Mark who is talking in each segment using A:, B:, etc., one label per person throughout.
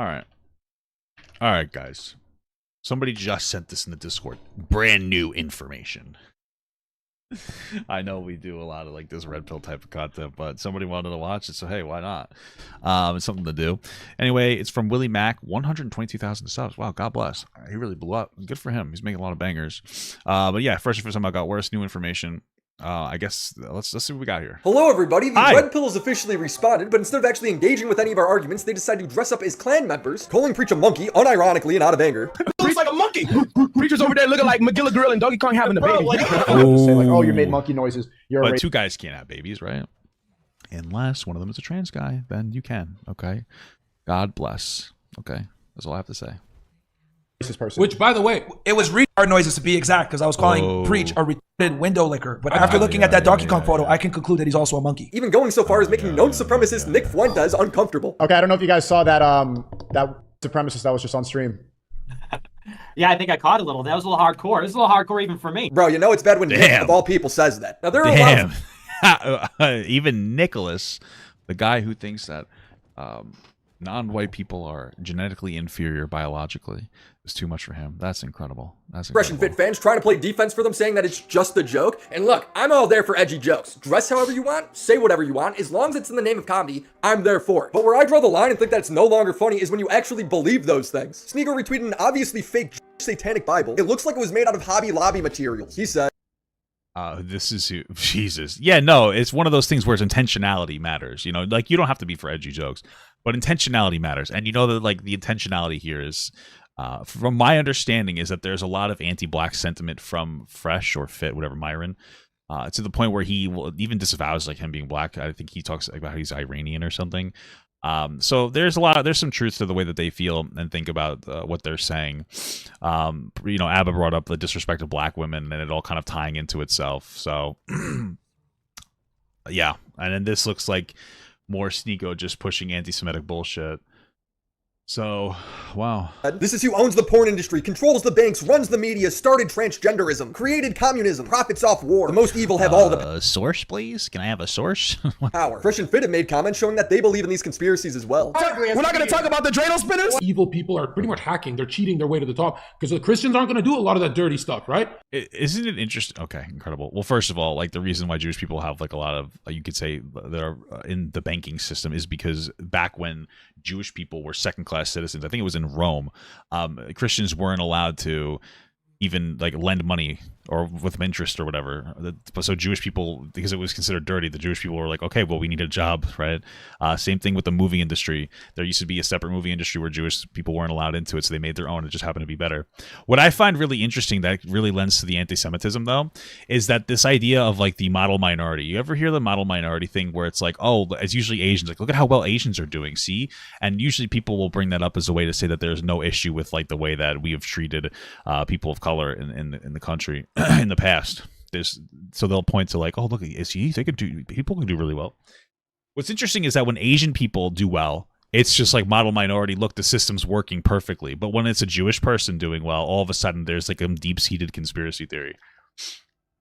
A: All right. All right, guys. Somebody just sent this in the Discord. Brand new information. I know we do a lot of like this red pill type of content, but somebody wanted to watch it, so hey, why not? It's something to do. Anyway, it's from Willie Mack, 122,000 subs. Wow, God bless. He really blew up. Good for him. He's making a lot of bangers. But yeah, first time I got worse. New information. I guess let's see what we got here.
B: Hello, everybody. The
A: Hi.
B: Red Pill has officially responded, but instead of actually engaging with any of our arguments, they decided to dress up as Klan members, calling Preach a monkey, unironically and out of anger.
C: Looks like a monkey. Preacher's over there looking like McGilla Grill and Donkey Kong having a baby.
D: Say like, oh, you made monkey noises. You're
A: But
D: a
A: two guys can't have babies, right? Unless one of them is a trans guy, then you can. Okay. God bless. Okay. That's all I have to say.
D: racist person.
C: Which, by the way, it was retard noises to be exact, because I was calling Preach a retarded window licker. But after looking at that Donkey Kong photo, I can conclude that he's also a monkey.
B: Even going so far as making known supremacist Nick Fuentes uncomfortable.
D: Okay, I don't know if you guys saw that that supremacist that was just on stream.
E: Yeah, I think I caught a little. That was a little hardcore. This is a little hardcore even for me.
B: Bro, you know it's bad when Nick, of all people, says that. Now, there are a lot of...
A: Even Nicholas, the guy who thinks that non-white people are genetically inferior biologically, is too much for him. That's incredible. That's
B: Fresh and fit fans trying to play defense for them, saying that it's just a joke. And look, I'm all there for edgy jokes. Dress however you want, say whatever you want. As long as it's in the name of comedy, I'm there for it. But where I draw the line and think that it's no longer funny is when you actually believe those things. Sneaker retweeted an obviously fake satanic Bible. It looks like it was made out of Hobby Lobby materials. He said,
A: this is Jesus. Yeah, no, it's one of those things where its intentionality matters. You know, like you don't have to be for edgy jokes, but intentionality matters. And you know that like the intentionality here is, from my understanding, is that there's a lot of anti-black sentiment from Fresh or Fit, whatever, Myron, to the point where he will even disavows like him being black. I think he talks about how he's Iranian or something. So there's some truth to the way that they feel and think about what they're saying. You know, Abba brought up the disrespect of black women and it all kind of tying into itself. So yeah. And then this looks like more Sneeko just pushing anti-Semitic bullshit. So, wow.
B: This is who owns the porn industry, controls the banks, runs the media, started transgenderism, created communism, profits off war. The most evil have all the
A: source, please? Can I have a source?
B: power. Fresh and Fit have made comments showing that they believe in these conspiracies as well.
C: We're not going to talk about the dreidel spinners?
F: Evil people are pretty much hacking. They're cheating their way to the top because the Christians aren't going to do a lot of that dirty stuff, right?
A: Isn't it interesting? Okay, incredible. Well, first of all, like the reason why Jewish people have like a lot of, you could say, they're in the banking system is because back when Jewish people were second-class citizens, I think it was in Rome, Christians weren't allowed to even like lend money or with interest or whatever. So Jewish people, because it was considered dirty, the Jewish people were like, okay, well, we need a job, right? Same thing with the movie industry. There used to be a separate movie industry where Jewish people weren't allowed into it, so they made their own. It just happened to be better. What I find really interesting that really lends to the anti-Semitism, though, is that this idea of like the model minority. You ever hear the model minority thing where it's like, oh, it's usually Asians. Like, look at how well Asians are doing, see? And usually people will bring that up as a way to say that there's no issue with like the way that we have treated people of color in the country in the past. So they'll point to like, oh, look, people can do really well. What's interesting is that when Asian people do well, it's just like model minority. Look, the system's working perfectly. But when it's a Jewish person doing well, all of a sudden there's like a deep-seated conspiracy theory.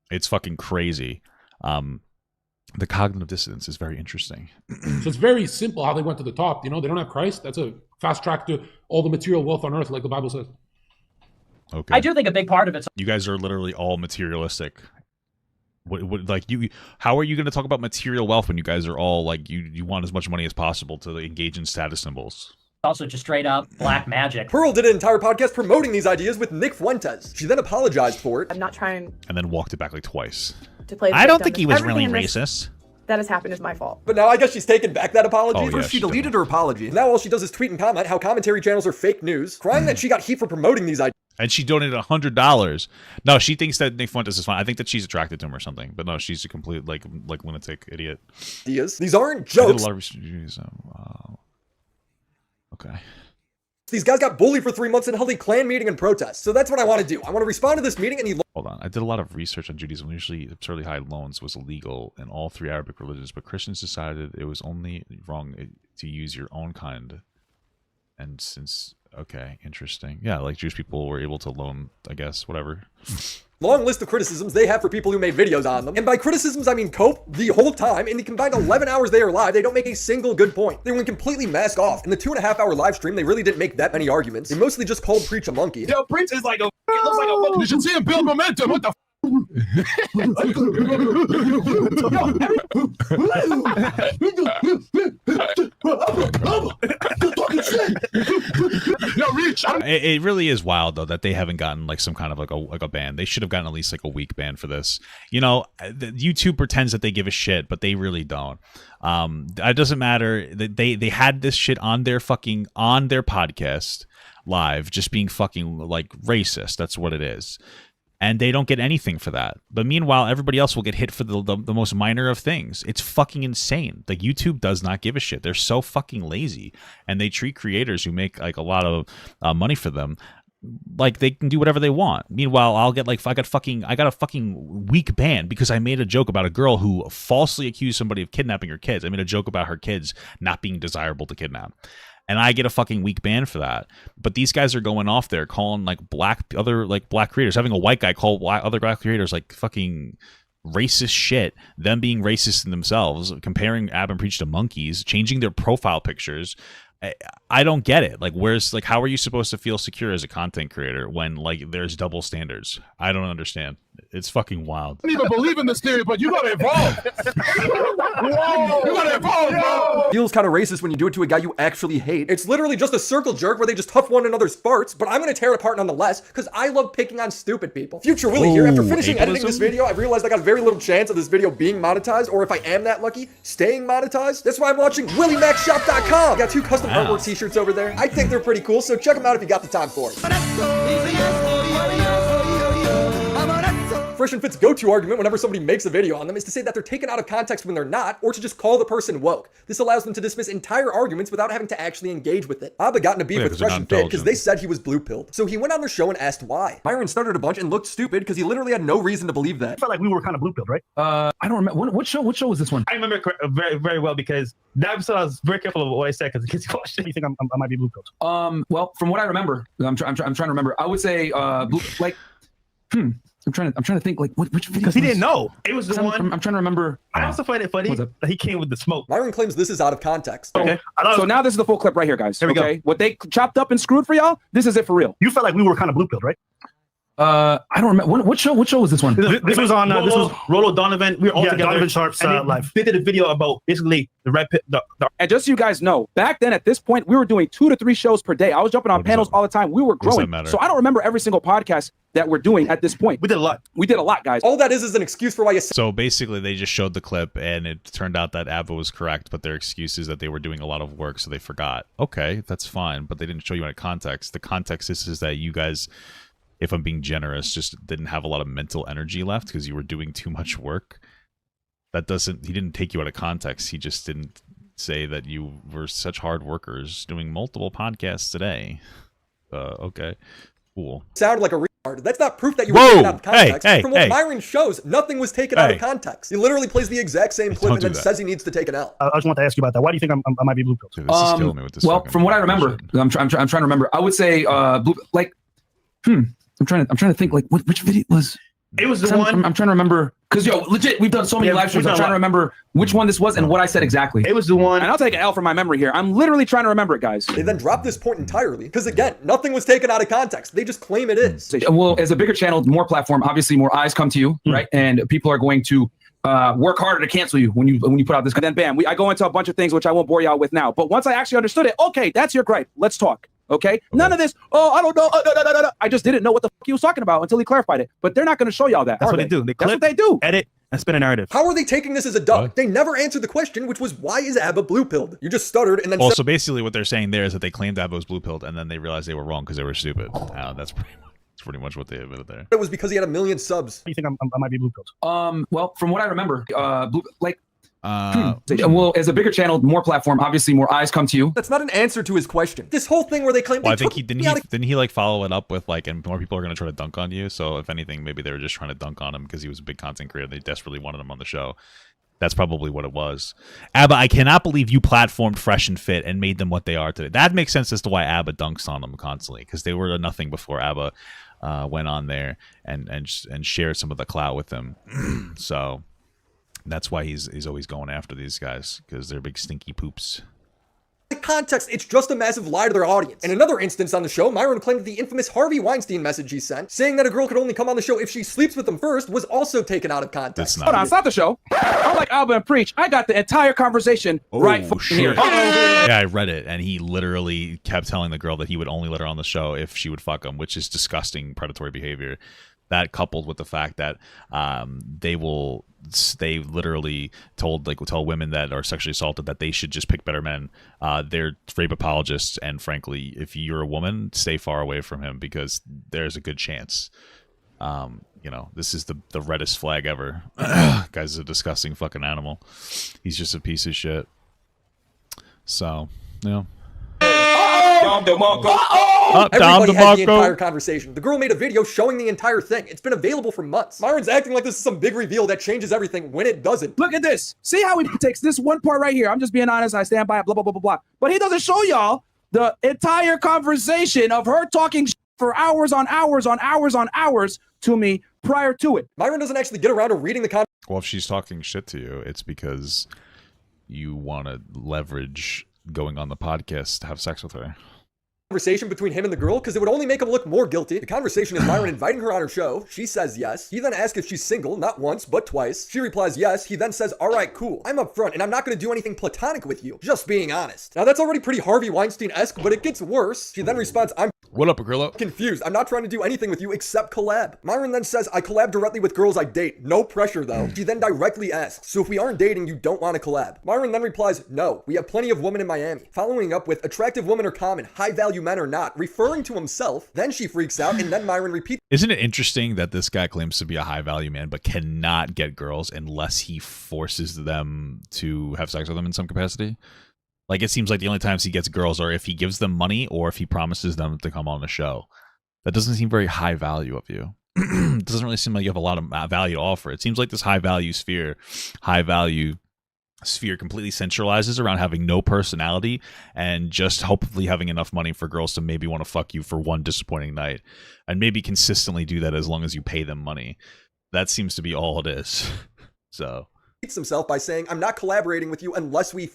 A: It's fucking crazy. The cognitive dissonance is very interesting.
F: So it's very simple how they went to the top. You know, they don't have Christ. That's a fast track to all the material wealth on earth, like the Bible says.
A: Okay.
E: I do think a big part of it's
A: You guys are literally all materialistic. How are you going to talk about material wealth when you guys are all like you want as much money as possible to engage in status symbols?
E: also just straight up black magic.
B: Pearl did an entire podcast promoting these ideas with Nick Fuentes. She then apologized for it.
G: I'm not trying
A: And then walked it back like twice.
G: to play the
A: I don't
G: victim.
A: think he was really
G: Everything in this
A: racist.
G: that has happened is my fault.
B: But now I guess she's taken back that apology.
A: Oh, yeah,
B: First, she
A: she
B: deleted her apology. Now all she does is tweet and comment how commentary channels are fake news, crying that she got heat for promoting these ideas.
A: And she donated $100. No, she thinks that Nick Fuentes is fine. I think that she's attracted to him or something. But no, she's a complete like lunatic idiot.
B: These aren't
A: I did
B: jokes.
A: a lot of research. Okay.
B: These guys got bullied for 3 months and held a Klan meeting and protest. So that's what I want to do. I want to respond to this meeting and he
A: Hold on. I did a lot of research on Judaism. Usually, absurdly high loans was illegal in all three Arabic religions, but Christians decided it was only wrong to use your own kind And since okay, interesting. Yeah, like Jewish people were able to loan, I guess, whatever.
B: Long list of criticisms they have for people who made videos on them. And by criticisms, I mean cope the whole time. In the combined 11 hours they are live, they don't make a single good point. They went completely mask off. In the 2.5-hour live stream, they really didn't make that many arguments. They mostly just called Preach a monkey.
G: Yo, Preach is like a, it looks like a monkey.
F: You should see him build momentum. What the
A: It really is wild though that they haven't gotten like some kind of like a ban. They should have gotten at least like a week ban for this. You know, YouTube pretends that they give a shit, but they really don't. It doesn't matter. They had this shit on their podcast live, just being fucking like racist. That's what it is. And they don't get anything for that. But meanwhile, everybody else will get hit for the most minor of things. It's fucking insane. Like YouTube does not give a shit. They're so fucking lazy, and they treat creators who make like a lot of money for them like they can do whatever they want. Meanwhile, I'll get like I got a fucking week ban because I made a joke about a girl who falsely accused somebody of kidnapping her kids. I made a joke about her kids not being desirable to kidnap. And I get a fucking week ban for that. But these guys are going off there calling like other black creators, having a white guy call other black creators like fucking racist shit, them being racist in themselves, comparing Ab and Preach to monkeys, changing their profile pictures. I don't get it. Like, how are you supposed to feel secure as a content creator when like there's double standards? I don't understand. It's fucking wild.
F: I don't even believe in this theory, but you gotta evolve. Whoa, you gotta evolve, bro.
B: Feels kind of racist when you do it to a guy you actually hate. It's literally just a circle jerk where they just huff one another's farts, but I'm gonna tear it apart nonetheless because I love picking on stupid people. Future Willie here. After finishing editing this video, I realized I got very little chance of this video being monetized, or if I am that lucky, staying monetized. That's why I'm watching WillieMaxShop.com. Got 2 custom artwork t-shirts over there. I think they're pretty cool, so check them out if you got the time for it. Fresh and Fit's go-to argument whenever somebody makes a video on them is to say that they're taken out of context when they're not, or to just call the person woke. This allows them to dismiss entire arguments without having to actually engage with it. Abba got in a beef with Fresh and Fit because they said he was blue-pilled. So he went on their show and asked why. Myron started a bunch and looked stupid because he literally had no reason to believe that.
G: I felt like we were kind of blue-pilled, right?
C: I don't remember. What show was this one?
G: I remember it very, very well because that episode I was very careful of what I said because kids question. You think I might be blue-pilled?
C: Well, from what I remember, I'm trying to remember. I would say I'm trying to think like which video.
G: Because he didn't know. It was the one.
C: I'm trying to remember.
G: I also find it funny that he came with the smoke.
B: Myron claims this is out of context.
G: Okay.
C: So now this is the full clip right here, guys.
G: Here we go.
C: What they chopped up and screwed for y'all, this is it for real.
G: You felt like we were kind of blue-pilled, right?
C: I don't remember. What show was this one?
G: This was on. This was Rolo Donovan. We were all together. Donovan Sharp's live. They did a video about basically the red pit.
C: And just so you guys know, back then at this point, we were doing 2 to 3 shows per day. I was jumping on panels all the time. We were growing. So I don't remember every single podcast that we're doing at this point.
G: We did a lot.
C: We did a lot, guys.
B: All that is an excuse for why you.
A: So basically, they just showed the clip, and it turned out that Abba was correct, but their excuse is that they were doing a lot of work, so they forgot. Okay, that's fine, but they didn't show you any context. The context is that you guys, if I'm being generous, just didn't have a lot of mental energy left because you were doing too much work. He didn't take you out of context. He just didn't say that you were such hard workers doing multiple podcasts today. Okay, cool.
B: Sound like a retard. That's not proof that you were taken out of context. From what
A: hey.
B: Myron shows, nothing was taken out of context. He literally plays the exact same clip and then says he needs to take an L.
G: I just want to ask you about that. Why do you think I might be blue-pilled?
A: Dude, this is killing me with this.
C: Well, from what I remember, I'm trying to remember. I would say I'm trying to think like which video was.
G: It was the one.
C: I'm trying to remember because legit, we've done so many live streams. I'm trying to remember which one this was and what I said exactly.
G: It was the one.
C: And I'll take an L for my memory here. I'm literally trying to remember it, guys.
B: They then dropped this point entirely because again, nothing was taken out of context. They just claim it is.
C: Well, as a bigger channel, more platform, obviously more eyes come to you, right? And people are going to work harder to cancel you when you put out this. And then bam, I go into a bunch of things which I won't bore y'all with now. But once I actually understood it, okay, that's your gripe. Let's talk. Okay? None of this, I don't know. I just didn't know what the fuck he was talking about until he clarified it. But they're not going to show y'all that.
G: That's what they do. That's what they do. Edit and spin a narrative.
B: How are they taking this as a dub? They never answered the question, which was why is Abba blue-pilled? You just stuttered and then
A: also basically what they're saying there is that they claimed Abba was blue-pilled and then they realized they were wrong because they were stupid. That's pretty much what they admitted there.
B: It was because he had 1 million subs.
G: You think I might be blue-pilled?
C: Well, from what I remember, well, as a bigger channel, more platform, obviously more eyes come to you.
B: That's not an answer to his question. This whole thing where they claim
A: I think didn't he like follow it up with like, and more people are going to try to dunk on you. So if anything, maybe they were just trying to dunk on him because he was a big content creator. They desperately wanted him on the show. That's probably what it was. ABBA, I cannot believe you platformed Fresh and Fit and made them what they are today. That makes sense as to why ABBA dunks on them constantly, because they were nothing before ABBA went on there and shared some of the clout with them. So that's why he's always going after these guys, because they're big stinky poops.
B: Context, it's just a massive lie to their audience. In another instance on the show, Myron claimed that the infamous Harvey Weinstein message he sent, saying that a girl could only come on the show if she sleeps with him first, was also taken out of context.
C: Hold on, it's not the show. I'm like Alba and Preach. I got the entire conversation right here.
A: Yeah, I read it, and he literally kept telling the girl that he would only let her on the show if she would fuck him, which is disgusting predatory behavior. That coupled with the fact that they literally tell women that are sexually assaulted that they should just pick better men. They're rape apologists, and frankly, if you're a woman, stay far away from him, because there's a good chance. This is the reddest flag ever. Guy's a disgusting fucking animal. He's just a piece of shit. So, yeah.
B: Everybody had the entire conversation. The girl made a video showing the entire thing. It's been available for months. Myron's acting like this is some big reveal that changes everything when it doesn't.
C: Look at this. See how he takes this one part right here. I'm just being honest. I stand by it, blah, blah, blah, blah, blah. But he doesn't show y'all the entire conversation of her talking for hours on hours on hours on hours to me prior to it.
B: Myron doesn't actually get around to reading the conversation.
A: Well, if she's talking shit to you, it's because you want to leverage going on the podcast to have sex with her.
B: Conversation between him and the girl, because it would only make him look more guilty. The conversation is Myron inviting her on her show. She says yes. He then asks if she's single, not once, but twice. She replies yes. He then says, all right, cool. I'm up front, and I'm not going to do anything platonic with you. Just being honest. Now, that's already pretty Harvey Weinstein-esque, but it gets worse. She then responds, I'm
A: what up, Grillo?
B: confused. I'm not trying to do anything with you except collab. Myron then says, I collab directly with girls I date. No pressure, though. She then directly asks, so if we aren't dating, you don't want to collab? Myron then replies, no. We have plenty of women in Miami. Following up with, attractive women are common, high-value men are not, referring to himself. Then she freaks out, and then Myron repeats.
A: Isn't it interesting that this guy claims to be a high-value man, but cannot get girls unless he forces them to have sex with him in some capacity? Like, it seems like the only times he gets girls are if he gives them money or if he promises them to come on the show. That doesn't seem very high value of you. It doesn't really seem like you have a lot of value to offer. It seems like this high value sphere completely centralizes around having no personality and just hopefully having enough money for girls to maybe want to fuck you for one disappointing night, and maybe consistently do that as long as you pay them money. That seems to be all it is. So
B: himself by saying, I'm not collaborating with you unless we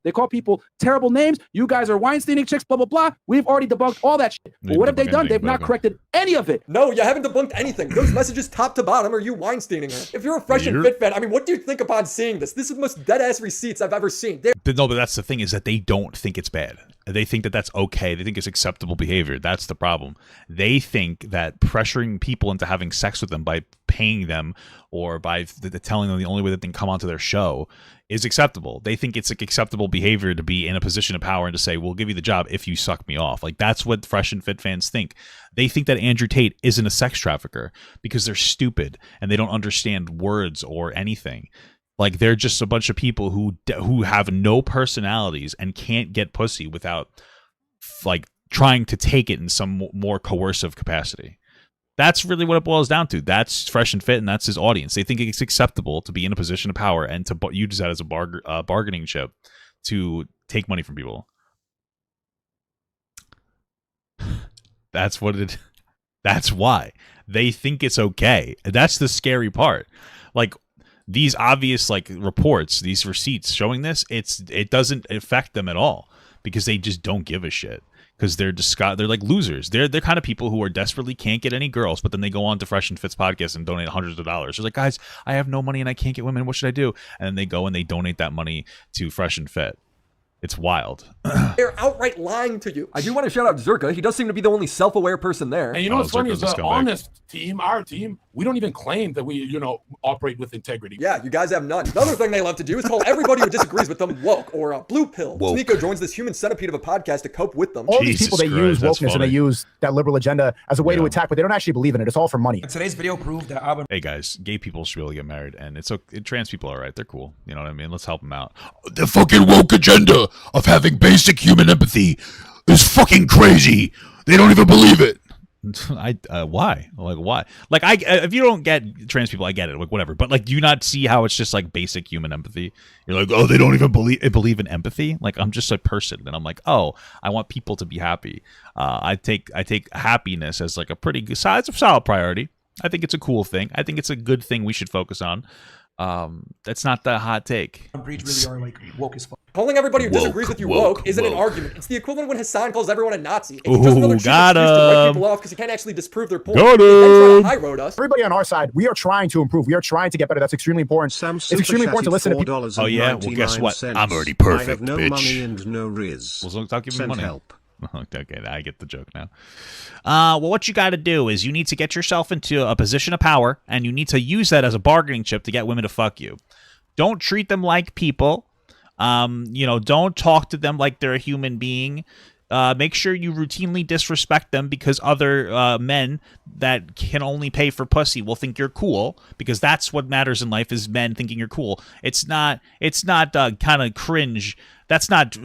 C: They call people terrible names. You guys are Weinsteining chicks, blah, blah, blah. We've already debunked all that shit. But what have they done? They've not corrected any of it.
B: No, you haven't debunked anything. Those messages top to bottom are you Weinsteining her. If you're a Fresh and Fit fan, I mean, what do you think upon seeing this? This is the most dead-ass receipts I've ever seen.
A: No, but that's the thing, is that they don't think it's bad. They think that that's okay. They think it's acceptable behavior. That's the problem. They think that pressuring people into having sex with them by paying them or by telling them the only way that they can come onto their show is acceptable. They think it's like acceptable behavior to be in a position of power and to say, we'll give you the job if you suck me off. Like, that's what Fresh and Fit fans think. They think that Andrew Tate isn't a sex trafficker because they're stupid and they don't understand words or anything. Like, they're just a bunch of people who have no personalities and can't get pussy without like trying to take it in some more coercive capacity. That's really what it boils down to. That's Fresh and Fit, and that's his audience. They think it's acceptable to be in a position of power and to use that as a bargaining chip to take money from people. That's what it. That's why they think it's okay. That's the scary part. Like, these obvious like reports, these receipts showing this, it doesn't affect them at all because they just don't give a shit. Because they're like losers. They're kind of people who are desperately can't get any girls, but then they go on to Fresh and Fit's podcast and donate hundreds of dollars. They're like, guys, I have no money and I can't get women. What should I do? And then they go and they donate that money to Fresh and Fit. It's wild.
B: They're outright lying to you. I do want to shout out Zerka. He does seem to be the only self-aware person there.
F: And you know what's funny is the honest team, our team, we don't even claim that we, operate with integrity.
B: Yeah, you guys have none. Another thing they love to do is call everybody who disagrees with them woke or blue pill. Sneeko joins this human centipede of a podcast to cope with them.
H: All these people, they use wokeness and they use that liberal agenda as a way to attack, but they don't actually believe in it. It's all for money.
I: Today's video proved that
A: Hey guys, gay people should be able to get married, and trans people are right. They're cool. You know what I mean? Let's help them out.
J: The fucking woke agenda of having basic human empathy is fucking crazy. They don't even believe it.
A: Why? Like, why? Like, if you don't get trans people, I get it. Like, whatever. But like, do you not see how it's just like basic human empathy? You're like, oh, they don't even believe in empathy. Like, I'm just a person, and I'm like, oh, I want people to be happy. I take happiness as like a pretty good size of solid priority. I think it's a cool thing. I think it's a good thing we should focus on. That's not the hot take.
I: Breach really are like woke as fuck.
B: Calling everybody who disagrees with you woke isn't an argument. It's the equivalent when Hassan calls everyone a Nazi. It's just another cheap excuse to write people off because he can't actually disprove their point.
A: Got
B: And try
A: him.
B: to high road us.
H: Everybody on our side, we are trying to improve. We are trying to get better. That's extremely important. It's extremely important to listen to people.
A: Oh yeah, well guess what? I'm already
J: I
A: perfect,
J: have no
A: bitch.
J: money and no riz.
A: Well, stop giving me
J: Send
A: money.
J: help.
A: Okay, I get the joke now. Well, what you got to do is you need to get yourself into a position of power, and you need to use that as a bargaining chip to get women to fuck you. Don't treat them like people. Don't talk to them like they're a human being. Make sure you routinely disrespect them because other men that can only pay for pussy will think you're cool, because that's what matters in life, is men thinking you're cool. It's not kind of cringe. That's not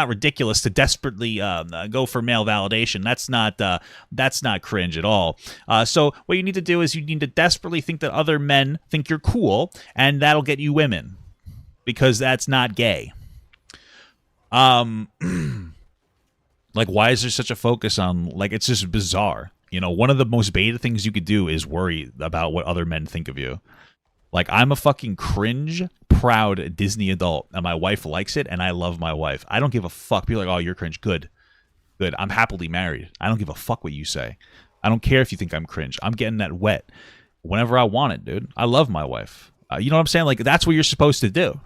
A: ridiculous to desperately go for male validation. That's not cringe at all. So what you need to do is you need to desperately think that other men think you're cool, and that'll get you women, because that's not gay. Like, why is there such a focus on, like, it's just bizarre. One of the most beta things you could do is worry about what other men think of you. Like, I'm a fucking cringe, proud Disney adult, and my wife likes it, and I love my wife. I don't give a fuck. People are like, oh, you're cringe. Good. I'm happily married. I don't give a fuck what you say. I don't care if you think I'm cringe. I'm getting that wet whenever I want it, dude. I love my wife. You know what I'm saying? Like, that's what you're supposed to do.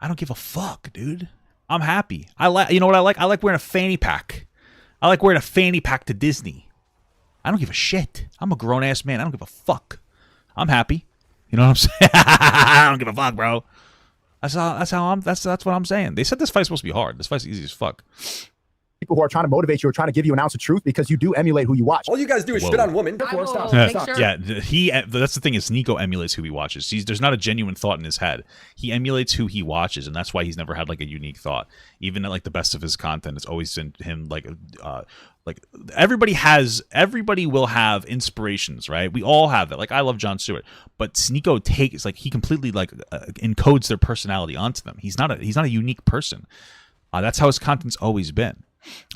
A: I don't give a fuck, dude. I'm happy. You know what I like? I like wearing a fanny pack. I like wearing a fanny pack to Disney. I don't give a shit. I'm a grown-ass man. I don't give a fuck. I'm happy. You know what I'm saying? I don't give a fuck, bro. That's what I'm saying. They said this fight's supposed to be hard. This fight's easy as fuck.
H: People who are trying to motivate you or trying to give you an ounce of truth, because you do emulate who you watch.
B: All you guys do is shit on women.
A: Yeah, that's the thing, is Nico emulates who he watches. There's not a genuine thought in his head. He emulates who he watches, and that's why he's never had like a unique thought. Even at like the best of his content, it's always been him like everybody will have inspirations, right? We all have it. Like, I love Jon Stewart, but Nico he completely encodes their personality onto them. He's not a unique person. That's how his content's always been.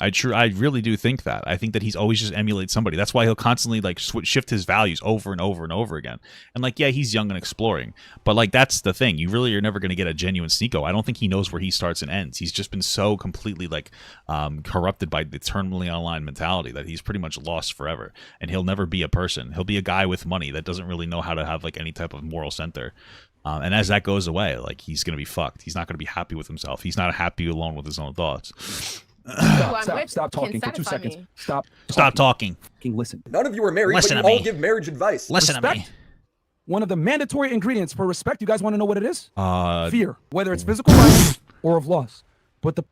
A: I really do think that. I think that he's always just emulates somebody. That's why he'll constantly like shift his values over and over and over again. And like, yeah, he's young and exploring, but like, that's the thing. You really are never going to get a genuine Sneeko. I don't think he knows where he starts and ends. He's just been so completely like corrupted by the eternally online mentality that he's pretty much lost forever. And he'll never be a person. He'll be a guy with money that doesn't really know how to have like any type of moral center. And as that goes away, like, he's going to be fucked. He's not going to be happy with himself. He's not happy alone with his own thoughts.
H: Stop talking for 2 seconds. Stop
A: talking.
H: Listen.
B: None of you are married,
A: Listen
B: but
A: to
B: you all
A: me.
B: give marriage advice.
A: Listen to me.
C: One of the mandatory ingredients for respect. You guys want to know what it is?
A: Fear.
C: Whether it's physical violence or of loss. But the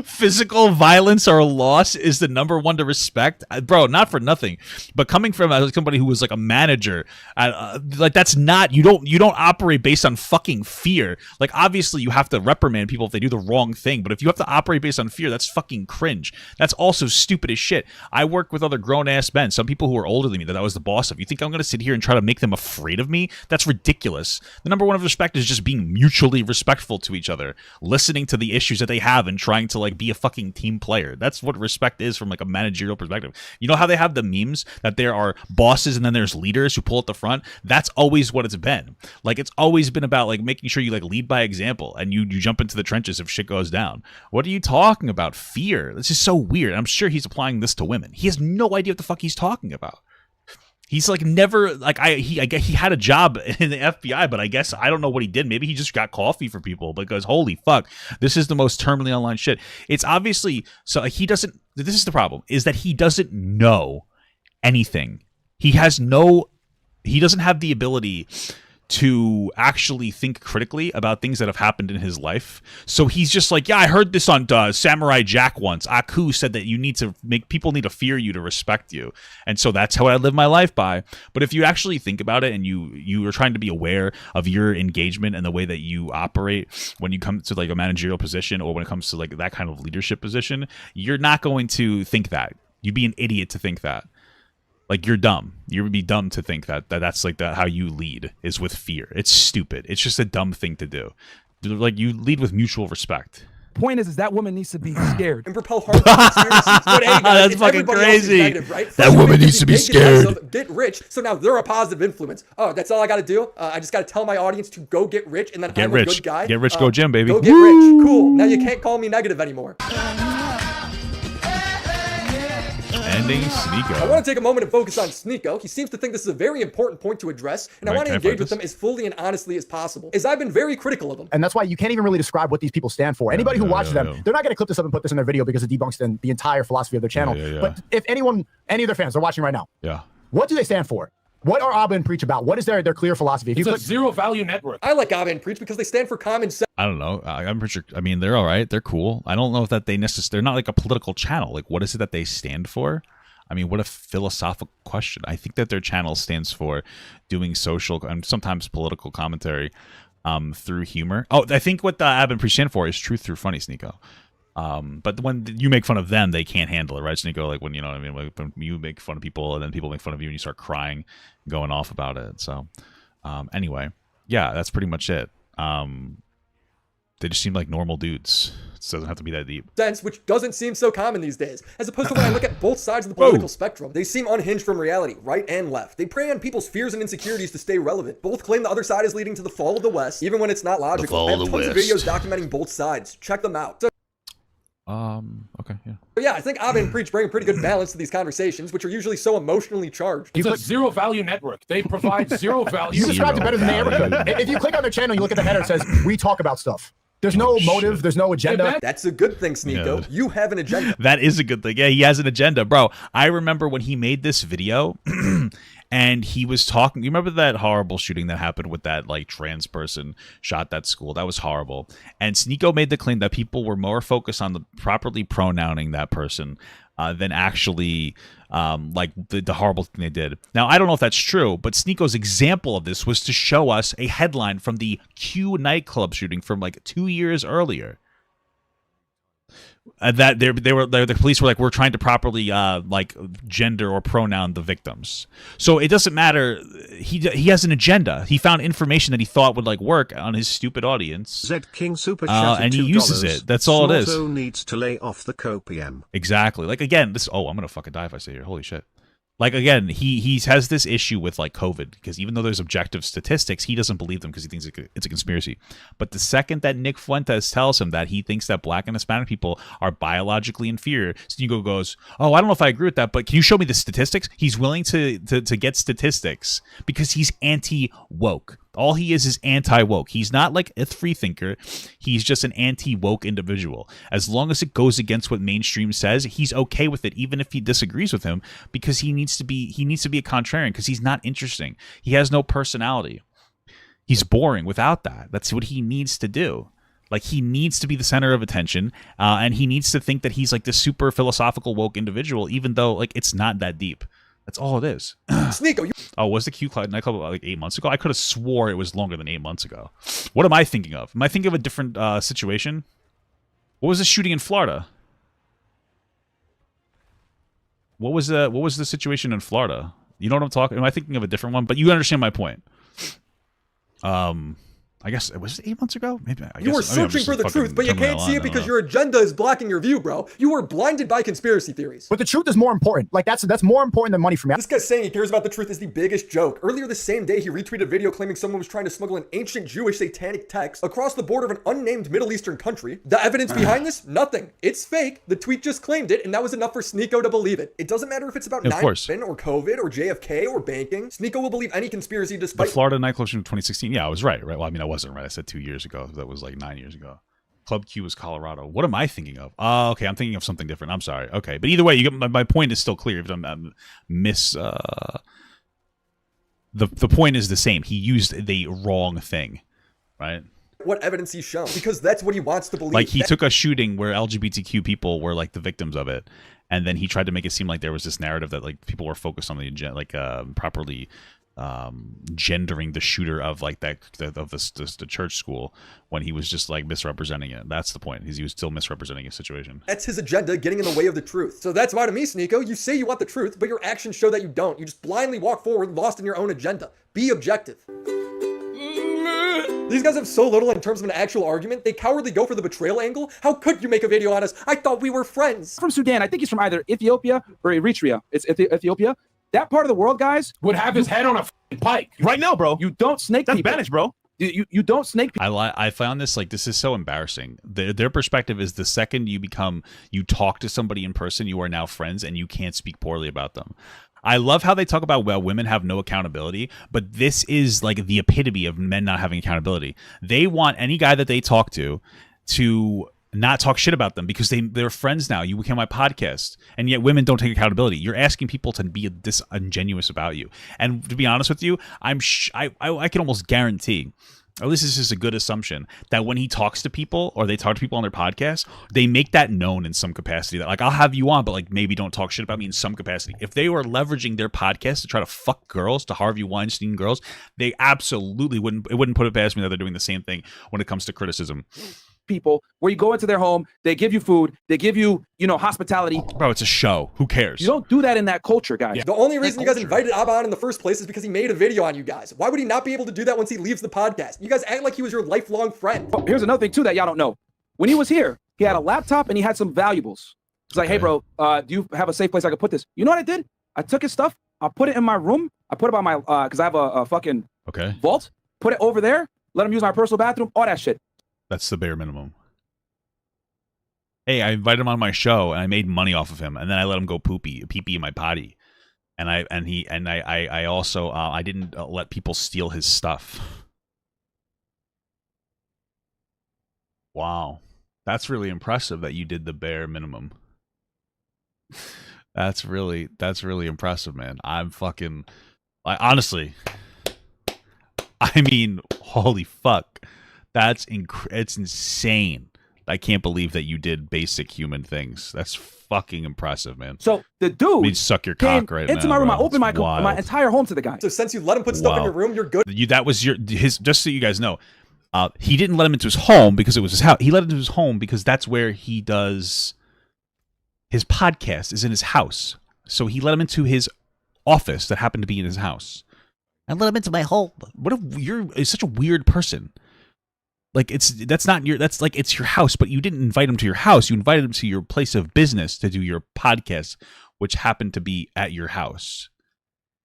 A: Physical violence or loss is the number one to respect, bro. Not for nothing, but coming from somebody who was like a manager, like, that's not, you don't operate based on fucking fear. Like, obviously you have to reprimand people if they do the wrong thing, but if you have to operate based on fear, that's fucking cringe. That's also stupid as shit. I work with other grown ass men, some people who are older than me that I was the boss of. You think I'm gonna sit here and try to make them afraid of me? That's ridiculous. The number one of respect is just being mutually respectful to each other, listening to the issues that they have, and trying to like be a fucking team player. That's what respect is from like a managerial perspective. You know how they have the memes that there are bosses and then there's leaders who pull at the front? That's always what it's been. Like, it's always been about like making sure you like lead by example, and you jump into the trenches if shit goes down. What are you talking about? Fear. This is so weird. I'm sure he's applying this to women. He has no idea what the fuck he's talking about. He's like never like I guess he had a job in the FBI, but I guess I don't know what he did. Maybe he just got coffee for people, because holy fuck, this is the most terminally online shit. It's obviously so he doesn't. This is the problem, is that he doesn't know anything. He doesn't have the ability to actually think critically about things that have happened in his life. So he's just like, yeah, I heard this on Samurai Jack once. Aku said that you need to make people need to fear you to respect you. And so that's how I live my life by. But if you actually think about it and you are trying to be aware of your engagement and the way that you operate when you come to like a managerial position or when it comes to like that kind of leadership position, you're not going to think that. You'd be an idiot to think that. Like, you're dumb. You would be dumb to think that's like how you lead is with fear. It's stupid. It's just a dumb thing to do. Like, you lead with mutual respect.
C: Point is that woman needs to be scared
B: and propel hard conspiracies. But hey, guys,
A: that's
B: if
A: fucking
B: everybody
A: crazy.
B: Else is negative, right?
J: That woman needs to be scared.
B: Get rich, so now they're a positive influence. Oh, that's all I got to do. I just got to tell my audience to go get rich, and then I'm a good guy.
A: Get rich, go gym, baby.
B: Go get rich. Cool. Now you can't call me negative anymore.
A: Ending Sneeko.
B: I want to take a moment and focus on Sneeko. He seems to think this is a very important point to address, and I want to engage with him as fully and honestly as possible, as I've been very critical of him.
H: And that's why you can't even really describe what these people stand for. Anybody who watches them, they're not going to clip this up and put this in their video because it debunks the entire philosophy of their channel. But if any of their fans are watching right now, what do they stand for? What are Abba and Preach about? What is their clear philosophy?
F: It's a zero-value network.
B: I like Abba and Preach because they stand for common sense.
A: I don't know. I'm pretty sure. I mean, they're all right. They're cool. I don't know if that they're not like a political channel. Like, what is it that they stand for? I mean, what a philosophical question. I think that their channel stands for doing social and sometimes political commentary through humor. Oh, I think what the Ab and Preach stand for is truth through funny, Sneeko. But when you make fun of them, they can't handle it, right, Sneeko? Like when, you know what I mean? Like when you make fun of people and then people make fun of you and you start crying, going off about it. So anyway, yeah, that's pretty much it. They just seem like normal dudes. It doesn't have to be that deep.
B: Sense, which doesn't seem so common these days. As opposed to when I look at both sides of the political spectrum, they seem unhinged from reality, right and left. They prey on people's fears and insecurities to stay relevant. Both claim the other side is leading to the fall of the West, even when it's not logical. I have tons of videos documenting both sides. Check them out.
A: Okay, yeah.
B: But yeah, I think Abba and Preach bring a pretty good balance to these conversations, which are usually so emotionally charged.
F: It's a zero-value network. They provide zero value.
H: You described it better than they ever could. If you click on their channel, you look at the header, it says, we talk about stuff. There's no motive. There's no agenda.
B: That's a good thing, Sneeko. You have an agenda.
A: That is a good thing. Yeah, he has an agenda. Bro, I remember when he made this video and he was talking. You remember that horrible shooting that happened with that like trans person shot that school? That was horrible. And Sneeko made the claim that people were more focused on the properly pronouncing that person than actually like the horrible thing they did. Now, I don't know if that's true, but Sneeko's example of this was to show us a headline from the Q nightclub shooting from like 2 years earlier. That the police were like, we're trying to properly like gender or pronoun the victims. So it doesn't matter. He has an agenda. He found information that he thought would like work on his stupid audience.
I: Z King super chat
A: and he uses it. That's all it is.
I: Needs to lay off the copium.
A: Exactly. Like again, this. Oh, I'm gonna fucking die if I say here. Holy shit. Like again, he has this issue with like COVID because even though there's objective statistics, he doesn't believe them because he thinks it's a conspiracy. But the second that Nick Fuentes tells him that he thinks that Black and Hispanic people are biologically inferior, Sneeko goes, "Oh, I don't know if I agree with that, but can you show me the statistics?" He's willing to get statistics because he's anti-woke. All he is anti-woke. He's not like a free thinker. He's just an anti-woke individual. As long as it goes against what mainstream says, he's okay with it, even if he disagrees with him, because he needs to be a contrarian, because he's not interesting. He has no personality. He's boring without that. That's what he needs to do. Like, he needs to be the center of attention, and he needs to think that he's like this super philosophical woke individual, even though like it's not that deep. That's all it is.
B: Sneeko,
A: oh, was the Q nightclub like 8 months ago? I could have swore it was longer than 8 months ago. What am I thinking of? Am I thinking of a different situation? What was the shooting in Florida? What was the situation in Florida? You know what I'm talking? Am I thinking of a different one? But you understand my point. I guess it was 8 months ago. Maybe
B: you were searching for the truth, but you can't see it because your agenda is blocking your view, bro. You were blinded by conspiracy theories.
H: But the truth is more important. Like that's more important than money for me.
B: This guy's saying he cares about the truth is the biggest joke. Earlier the same day, he retweeted a video claiming someone was trying to smuggle an ancient Jewish satanic text across the border of an unnamed Middle Eastern country. The evidence behind this? Nothing. It's fake. The tweet just claimed it, and that was enough for Sneeko to believe it. It doesn't matter if it's about 9/11 or COVID or JFK or banking. Sneeko will believe any conspiracy despite
A: the Florida nightclub shooting in 2016. Yeah, I was right. Well, I mean, I wasn't right. I said 2 years ago. That was like 9 years ago. Club Q was Colorado. What am I thinking of? Oh, okay. I'm thinking of something different. I'm sorry. Okay. But either way, you get my point is still clear. If I'm the point is the same. He used the wrong thing, right?
B: What evidence he's shown, because that's what he wants to believe.
A: Like he took a shooting where LGBTQ people were like the victims of it, and then he tried to make it seem like there was this narrative that like people were focused on the properly gendering the shooter of like the church school, when he was just like misrepresenting it. That's the point. He was still misrepresenting a situation.
B: That's his agenda getting in the way of the truth. So that's why to me, Sneeko, you say you want the truth, but your actions show that you don't. You just blindly walk forward, lost in your own agenda. Be objective. These guys have so little in terms of an actual argument. They cowardly go for the betrayal angle. How could you make a video on us? I thought we were friends.
C: From Sudan. I think he's from either Ethiopia or Eritrea. It's Ethiopia. That part of the world, guys,
F: would have his head on a pike
G: right now, bro.
C: You don't snake
G: That's
C: people.
G: Spanish, bro.
C: You don't snake people.
A: I found this this is so embarrassing. Their perspective is the second you talk to somebody in person, you are now friends and you can't speak poorly about them. I love how they talk about, well, women have no accountability, but this is like the epitome of men not having accountability. They want any guy that they talk to not talk shit about them because they're friends now. You became my podcast, and yet women don't take accountability. You're asking people to be disingenuous about you. And to be honest with you, I can almost guarantee, or at least this is a good assumption, that when he talks to people or they talk to people on their podcast, they make that known in some capacity that like, I'll have you on, but like maybe don't talk shit about me in some capacity. If they were leveraging their podcast to try to fuck girls, to Harvey Weinstein girls, they absolutely wouldn't put it past me that they're doing the same thing when it comes to criticism.
C: People where you go into their home, they give you food, they give you, hospitality.
A: Bro, it's a show. Who cares?
C: You don't do that in that culture, guys.
B: Yeah. The only reason you guys invited Abba on in the first place is because he made a video on you guys. Why would he not be able to do that once he leaves the podcast? You guys act like he was your lifelong friend.
C: Oh, here's another thing too that y'all don't know. When he was here, he had a laptop and he had some valuables. It's like, hey bro, do you have a safe place I could put this? You know what I did? I took his stuff, I put it in my room, I put it by my because I have a fucking vault, put it over there, let him use my personal bathroom, all that shit.
A: That's the bare minimum. Hey, I invited him on my show and I made money off of him, and then I let him go pee pee in my potty, and I also I didn't let people steal his stuff. Wow, that's really impressive that you did the bare minimum. That's really impressive, man. Honestly, I mean, holy fuck, it's insane. I can't believe that you did basic human things. That's fucking impressive, man.
C: So the dude
A: me suck your cock right now.
C: Into my room. I opened my entire home to the guy.
B: So since you let him put stuff in your room, you're good.
A: That was his. Just so you guys know, he didn't let him into his home because it was his house. He let him into his home because that's where he does his podcast, is in his house. So he let him into his office that happened to be in his house. I let him into my home. What if you're such a weird person? Like it's your house, but you didn't invite him to your house. You invited him to your place of business to do your podcast, which happened to be at your house.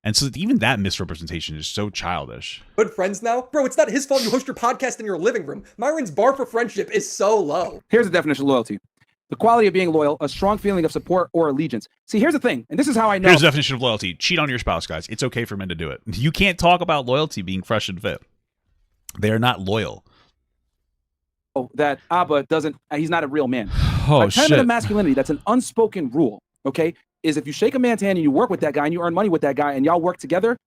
A: And so even that misrepresentation is so childish.
B: Good friends now? Bro, it's not his fault you host your podcast in your living room. Myron's bar for friendship is so low.
C: Here's the definition of loyalty. The quality of being loyal, a strong feeling of support or allegiance. See, here's the thing, and this is how I know.
A: Here's the definition of loyalty. Cheat on your spouse, guys. It's okay for men to do it. You can't talk about loyalty being fresh and fit. They are not loyal.
C: That Abba he's not a real man.
A: Oh,
C: a tenet of masculinity, that's an unspoken rule, okay, is if you shake a man's hand and you work with that guy and you earn money with that guy and y'all work together,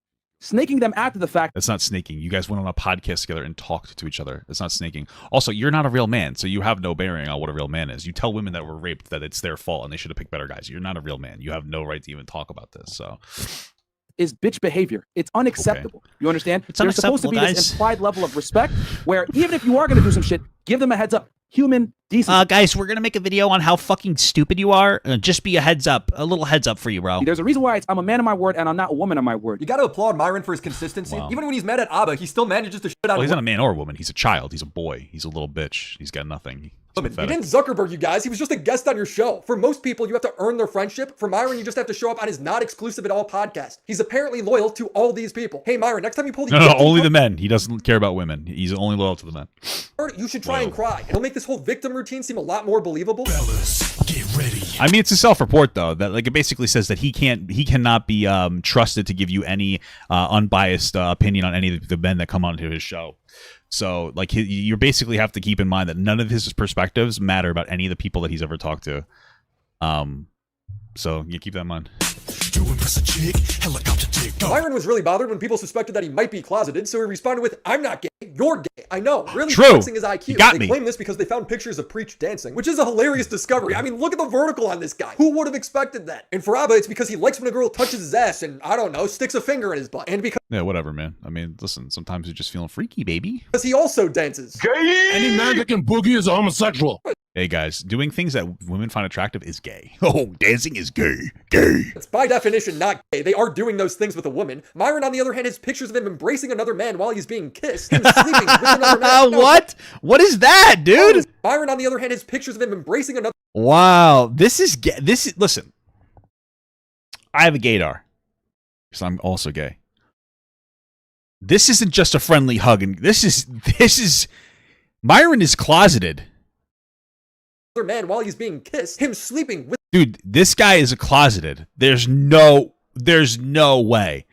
C: snaking them after the fact.
A: That's not snaking. You guys went on a podcast together and talked to each other. That's not snaking. Also, you're not a real man, so you have no bearing on what a real man is. You tell women that were raped that it's their fault and they should have picked better guys. You're not a real man. You have no right to even talk about this, so...
C: is bitch behavior. It's unacceptable. Okay. You understand?
A: There's
C: supposed to be this implied level of respect where even if you are going to do some shit, give them a heads up. Human decency.
K: Guys, we're going to make a video on how fucking stupid you are. Just be a heads up. A little heads up for you, bro.
C: There's a reason why I'm a man of my word and I'm not a woman of my word.
B: You got to applaud Myron for his consistency. Wow. Even when he's mad at Abba, he still manages to shit out.
A: Well, he's not a man or a woman. He's a child. He's a boy. He's a little bitch. He's got nothing.
B: He didn't Zuckerberg you guys. He was just a guest on your show. For most people, you have to earn their friendship. For Myron, you just have to show up on his not exclusive at all podcast. He's apparently loyal to all these people. Hey, Myron, next time you pull the
A: No, only the men. He doesn't care about women. He's only loyal to the men.
B: You should try and cry. It'll make this whole victim routine seem a lot more believable.
J: Fellas, get ready.
A: I mean, it's a self-report though. That it basically says that he cannot be trusted to give you any unbiased opinion on any of the men that come onto his show. So, you basically have to keep in mind that none of his perspectives matter about any of the people that he's ever talked to. So, you keep that in mind.
J: to impress a chick, helicopter dick.
B: Myron was really bothered when people suspected that he might be closeted, so he responded with, "I'm not gay, you're gay." I know, really flexing his IQ. They claim this because they found pictures of Preach dancing, which is a hilarious discovery. I mean, look at the vertical on this guy. Who would have expected that? And for Abba, it's because he likes when a girl touches his ass and, I don't know, sticks a finger in his butt. And because
A: yeah, whatever, man. I mean, listen, sometimes you're just feeling freaky, baby.
B: Because he also dances.
F: Gay! Any man that can boogie is a homosexual.
A: Hey guys, doing things that women find attractive is gay. Oh, dancing is gay. Gay.
B: It's by definition not gay. They are doing those things with a woman. Myron, on the other hand, has pictures of him embracing another man while he's being kissed and sleeping with another man. No,
K: what? What is that, dude?
B: Myron, on the other hand, has pictures of him embracing another.
K: Wow,
A: this is gay. Listen. I have a gaydar because I'm also gay. This isn't just a friendly hug, and this is Myron is closeted.
B: Man while he's being kissed, him sleeping with.
A: Dude, this guy is closeted. There's no way.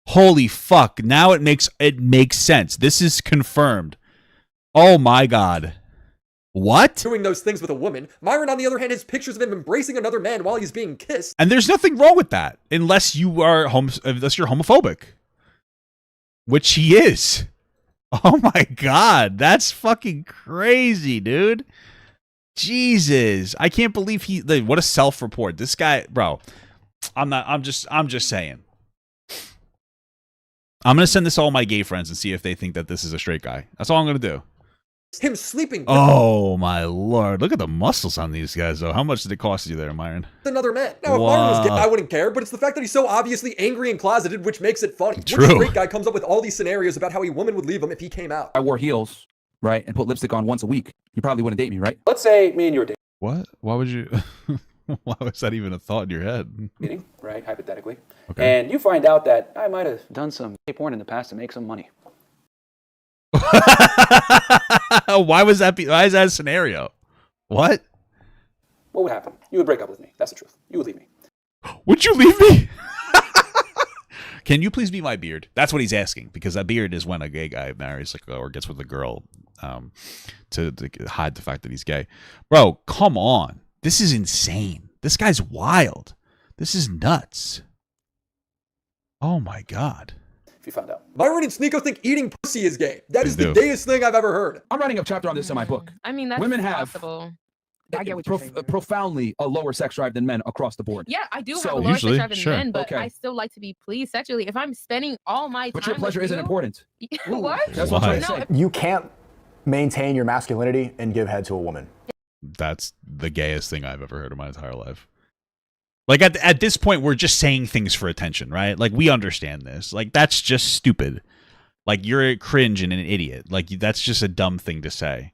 A: Holy fuck! Now it makes sense. This is confirmed. Oh my god. What?
B: Doing those things with a woman. Myron, on the other hand, has pictures of him embracing another man while he's being kissed.
A: And there's nothing wrong with that, unless you're homophobic, which he is. Oh my god, that's fucking crazy, dude. Jesus, I can't believe what a self-report. This guy, bro. I'm just saying. I'm gonna send this to all my gay friends and see if they think that this is a straight guy. That's all I'm gonna do.
B: Him sleeping.
A: Oh my lord! Look at the muscles on these guys, though. How much did it cost you there, Myron?
B: Another man. Now, if Myron was gay, I wouldn't care, but it's the fact that he's so obviously angry and closeted, which makes it funny.
A: True.
B: Which straight guy comes up with all these scenarios about how a woman would leave him if he came out?
C: I wore heels, right, and put lipstick on once a week. You probably wouldn't date me, right?
L: Let's say me and you were dating.
A: What? Why would you? Why was that even a thought in your head?
L: Right, hypothetically. Okay. And you find out that I might have done some gay porn in the past to make some money.
A: Why is that a scenario? What?
L: What would happen? You would break up with me. That's the truth. You would leave me.
A: Would you leave me? Can you please be my beard? That's what he's asking, because that beard is when a gay guy marries or gets with a girl to hide the fact that he's gay. Bro, come on. This is insane. This guy's wild. This is nuts. Oh my god.
L: If you found out.
B: Myron and Sneeko think eating pussy is gay. That is the gayest thing I've ever heard.
C: I'm writing a chapter on this in my book.
M: I mean, that's
C: women have
M: possible. I get what you're saying.
C: Profoundly a lower sex drive than men across the board.
M: Yeah, I do have a lower sex drive than men, but I still like to be pleased sexually. If I'm spending all my time
C: but your pleasure isn't important.
M: What?
C: That's what I'm trying to say.
H: You can't maintain your masculinity and give head to a woman.
A: That's the gayest thing I've ever heard in my entire life. Like at this point, we're just saying things for attention, right? Like we understand this. Like that's just stupid. Like you're a cringe and an idiot. Like that's just a dumb thing to say.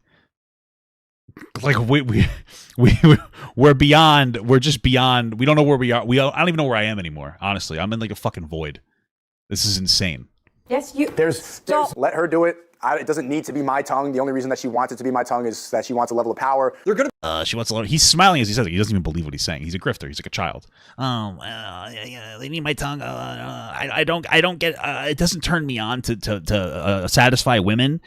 A: Like we're beyond. We're just beyond. We don't know where we are. I don't even know where I am anymore. Honestly, I'm in like a fucking void. This is insane.
H: Yes, there's let her do it. It doesn't need to be my tongue. The only reason that she wants it to be my tongue is that she wants a level of power.
B: They're gonna.
A: She wants a level. He's smiling as he says it. He doesn't even believe what he's saying. He's a grifter. He's like a child. Yeah, they need my tongue. I don't get. It doesn't turn me on to satisfy women.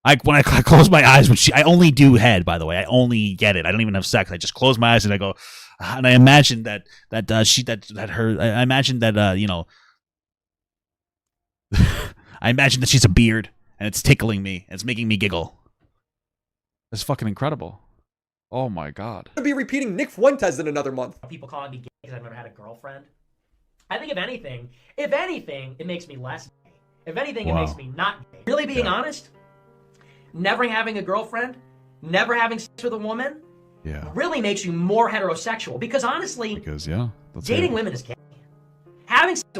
A: Like when I close my eyes, I only do head. By the way, I only get it. I don't even have sex. I just close my eyes and I go, and I imagine that I imagine that you know. I imagine that she's a beard. And it's tickling me. And it's making me giggle. It's fucking incredible. Oh my god.
B: I'm gonna be repeating Nick Fuentes in another month.
E: People calling me gay because I've never had a girlfriend. I think if anything, it makes me less gay. If anything, it makes me not gay. Really being honest, never having a girlfriend, never having sex with a woman, really makes you more heterosexual. Because honestly, dating women is gay.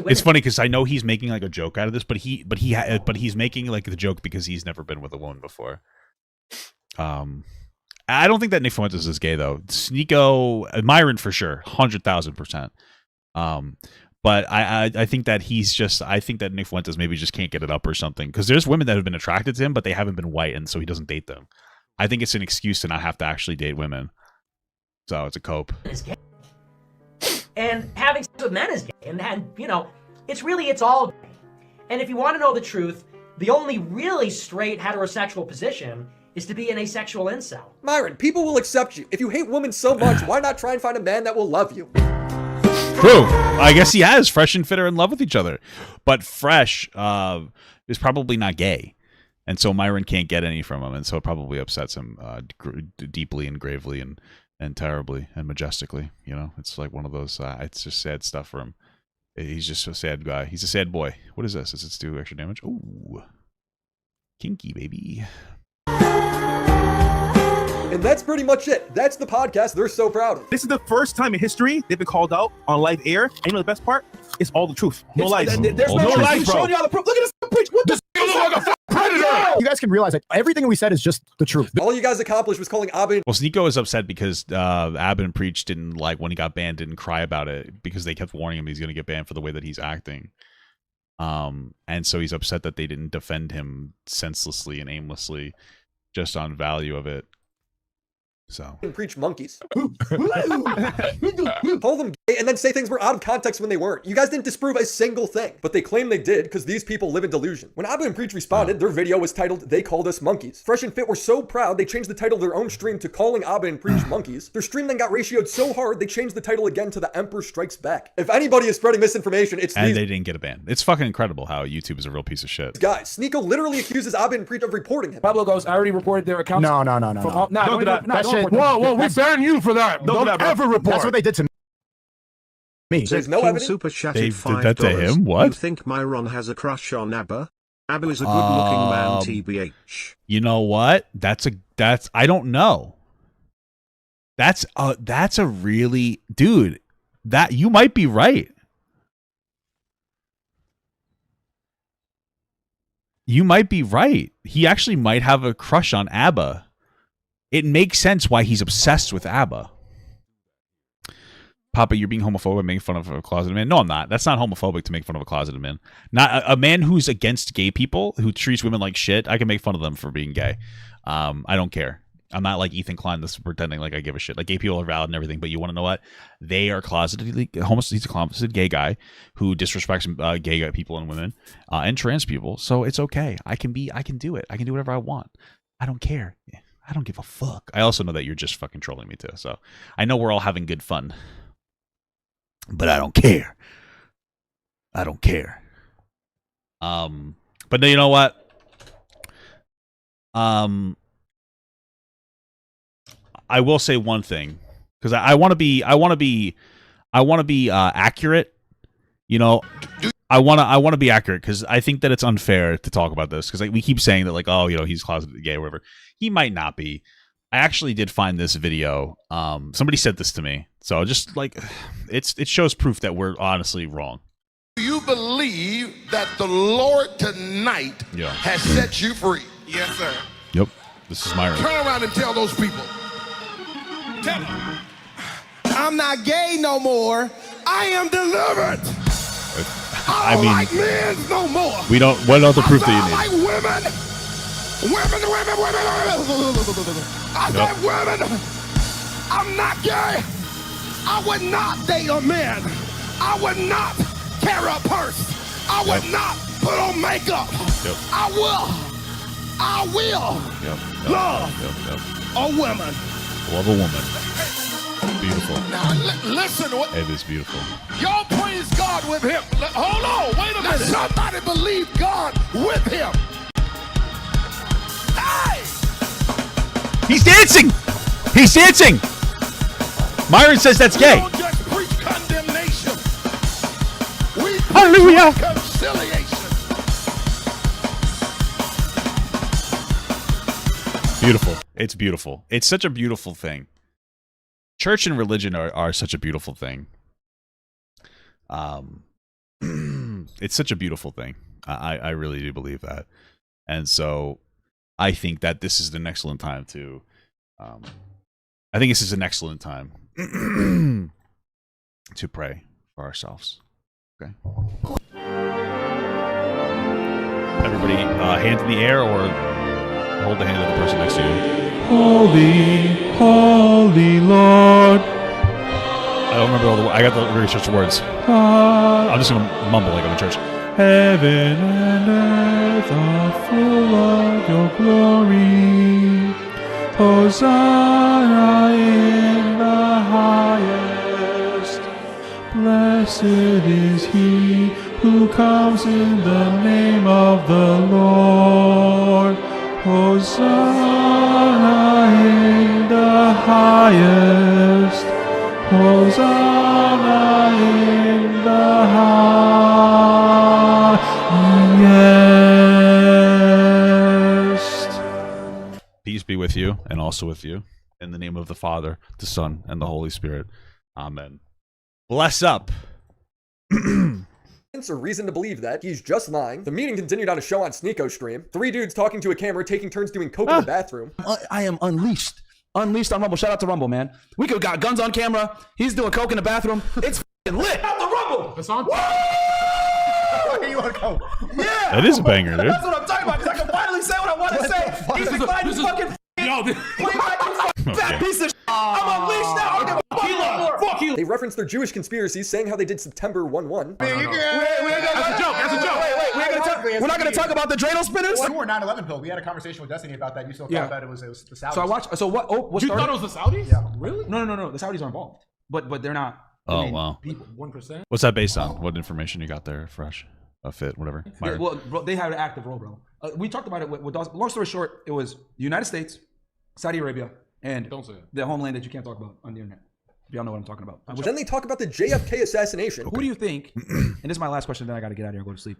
A: It's funny because I know he's making like a joke out of this, but he's making like the joke because he's never been with a woman before. I don't think that Nick Fuentes is gay though. Sneeko, Myron for sure, 100,000%. But I think that I think that Nick Fuentes maybe just can't get it up or something, because there's women that have been attracted to him, but they haven't been white, and so he doesn't date them. I think it's an excuse to not have to actually date women. So it's a cope.
E: And having sex with men is gay. And you know, it's all gay. And if you want to know the truth, the only really straight heterosexual position is to be an asexual incel.
B: Myron, people will accept you. If you hate women so much, why not try and find a man that will love you?
A: True. I guess he has. Fresh and Fit are in love with each other. But Fresh is probably not gay. And so Myron can't get any from him. And so it probably upsets him deeply and gravely and terribly and majestically. You know, it's like one of those, it's just sad stuff for him. He's just a sad guy. He's a sad boy. What is this? Does it do extra damage? Ooh. Kinky, baby.
B: And that's pretty much it. That's the podcast they're so proud of.
G: This is the first time in history they've been called out on live air. And you know the best part? It's all the truth. No lies.
H: There's no lies, bro. Showing you all the proof. Look at this preach. What the predator? You guys can realize that everything we said is just the truth.
B: All you guys accomplished was calling Abin.
A: Well, Sneeko is upset because Abin Preach didn't, like, when he got banned, didn't cry about it because they kept warning him he's going to get banned for the way that he's acting. And so he's upset that they didn't defend him senselessly and aimlessly just on value of it. So
B: Preach monkeys. Call them gay and then say things were out of context when they weren't. You guys didn't disprove a single thing, but they claim they did because these people live in delusion. When Abba and Preach responded, their video was titled, "They Called Us Monkeys." Fresh and Fit were so proud they changed the title of their own stream to Calling Abba and Preach Monkeys. Their stream then got ratioed so hard they changed the title again to The Emperor Strikes Back. If anybody is spreading misinformation, it's
A: and
B: these
A: they didn't get a ban. It's fucking incredible how YouTube is a real piece of shit.
B: guys. Sneeko literally accuses Abba and Preach of reporting him.
C: Pablo goes, I already reported their accounts.
H: No.
C: Don't do that.
F: Whoa, we ban you for that. Don't ever report.
H: That's what they did to me.
B: There's no evidence.
I: Super chatted
A: They
I: $5.
A: did that to him? What?
I: You think Myron has a crush on Abba? Abba is a good-looking man, TBH.
A: You know what? That's I don't know. That's a really, dude, that you might be right. You might be right. He actually might have a crush on ABBA. It makes sense why he's obsessed with ABBA. Papa, you're being homophobic, making fun of a closeted man. No, I'm not. That's not homophobic to make fun of a closeted man. Not a man who's against gay people, who treats women like shit. I can make fun of them for being gay. I don't care. I'm not like Ethan Klein, this pretending like I give a shit. Like, gay people are valid and everything, but you want to know what? They are closeted. He's a closeted gay guy who disrespects gay people and women and trans people. So it's okay. I can do it. I can do whatever I want. I don't care. I don't give a fuck. I also know that you're just fucking trolling me too. So I know we're all having good fun, but I don't care. I don't care. But you know what? I will say one thing, because I want to be accurate. You know, I want to be accurate, because I think that it's unfair to talk about this, because like, we keep saying that, like, oh, you know, he's closeted gay or whatever. He might not be. I actually did find this video. Somebody said this to me, so just like it shows proof that we're honestly wrong.
J: Do you believe that the Lord tonight has set you free? Yes, sir.
A: Yep. This is Myron.
J: Turn around and tell those people. Tell them. I'm not gay no more. I am delivered. I don't like men no more.
A: We don't. What other proof do you need?
J: I like women. I said women. I'm not gay. I would not date a man. I would not carry a purse. I would not put on makeup. I will love a woman.
A: Love a woman. Beautiful.
J: Now listen.
A: It is beautiful.
J: Y'all praise God with him. Hold on. Wait a minute. Somebody believe God with him. Hey!
A: He's dancing. He's dancing. Myron says that's gay.
J: We don't just preach condemnation. We preach
A: Hallelujah.
J: reconciliation.
A: Beautiful. It's beautiful. It's such a beautiful thing. Church and religion are such a beautiful thing. It's such a beautiful thing. I really do believe that. And so I think that this is an excellent time to to pray for ourselves. Okay. Everybody, hand in the air or hold the hand of the person next to you. Holy, holy Lord. I don't remember all the words. I got the very church words. I'm just going to mumble like I'm in church. Heaven and earth are full of your glory. Hosanna in the highest. Blessed Blessed is he who comes in the name of the Lord. Hosanna in the highest. Hosanna in the highest. Peace be with you, and also with you. In the name of the Father, the Son, and the Holy Spirit. Amen. Bless up.
B: A reason to believe that he's just lying. The meeting continued on a show on Sneeko stream. 3 dudes talking to a camera, taking turns doing coke in the bathroom.
C: I am unleashed on Rumble. Shout out to Rumble, man. We could have got guns on camera. He's doing coke in the bathroom. It's lit. Out the Rumble.
F: It's on.
H: You want to go?
C: Yeah.
A: That is a banger, dude.
C: That's what I'm talking about, because I can finally say what I want to say. He's a fucking fat piece of shit. I'm unleashed now. I don't give a fuck anymore. Fuck you.
B: They referenced their Jewish conspiracies, saying how they did September 11.
F: That's a joke. That's a joke.
C: We're not going to talk about the dreidel spinners?
H: You were 9/11 pill. We had a conversation with Destiny about that. You still thought that it was the Saudis.
C: So I watched. So what? Oh, what
F: You
C: started?
F: thought it was the Saudis?
H: Yeah.
F: Really?
C: No. The Saudis are involved, but they're not.
A: Oh, wow.
C: People.
F: 1%.
A: What's that based on? What information you got there, Fresh? A fit, whatever.
C: Well, bro, they have an active role, bro. We talked about it with Dawson. Long story short, it was the United States, Saudi Arabia, and
F: Don't say it.
C: the homeland that you can't talk about on the internet. Y'all know what I'm talking about.
B: Then they talk about the JFK assassination.
C: Who do you think, and this is my last question, then I got to get out of here and go to sleep.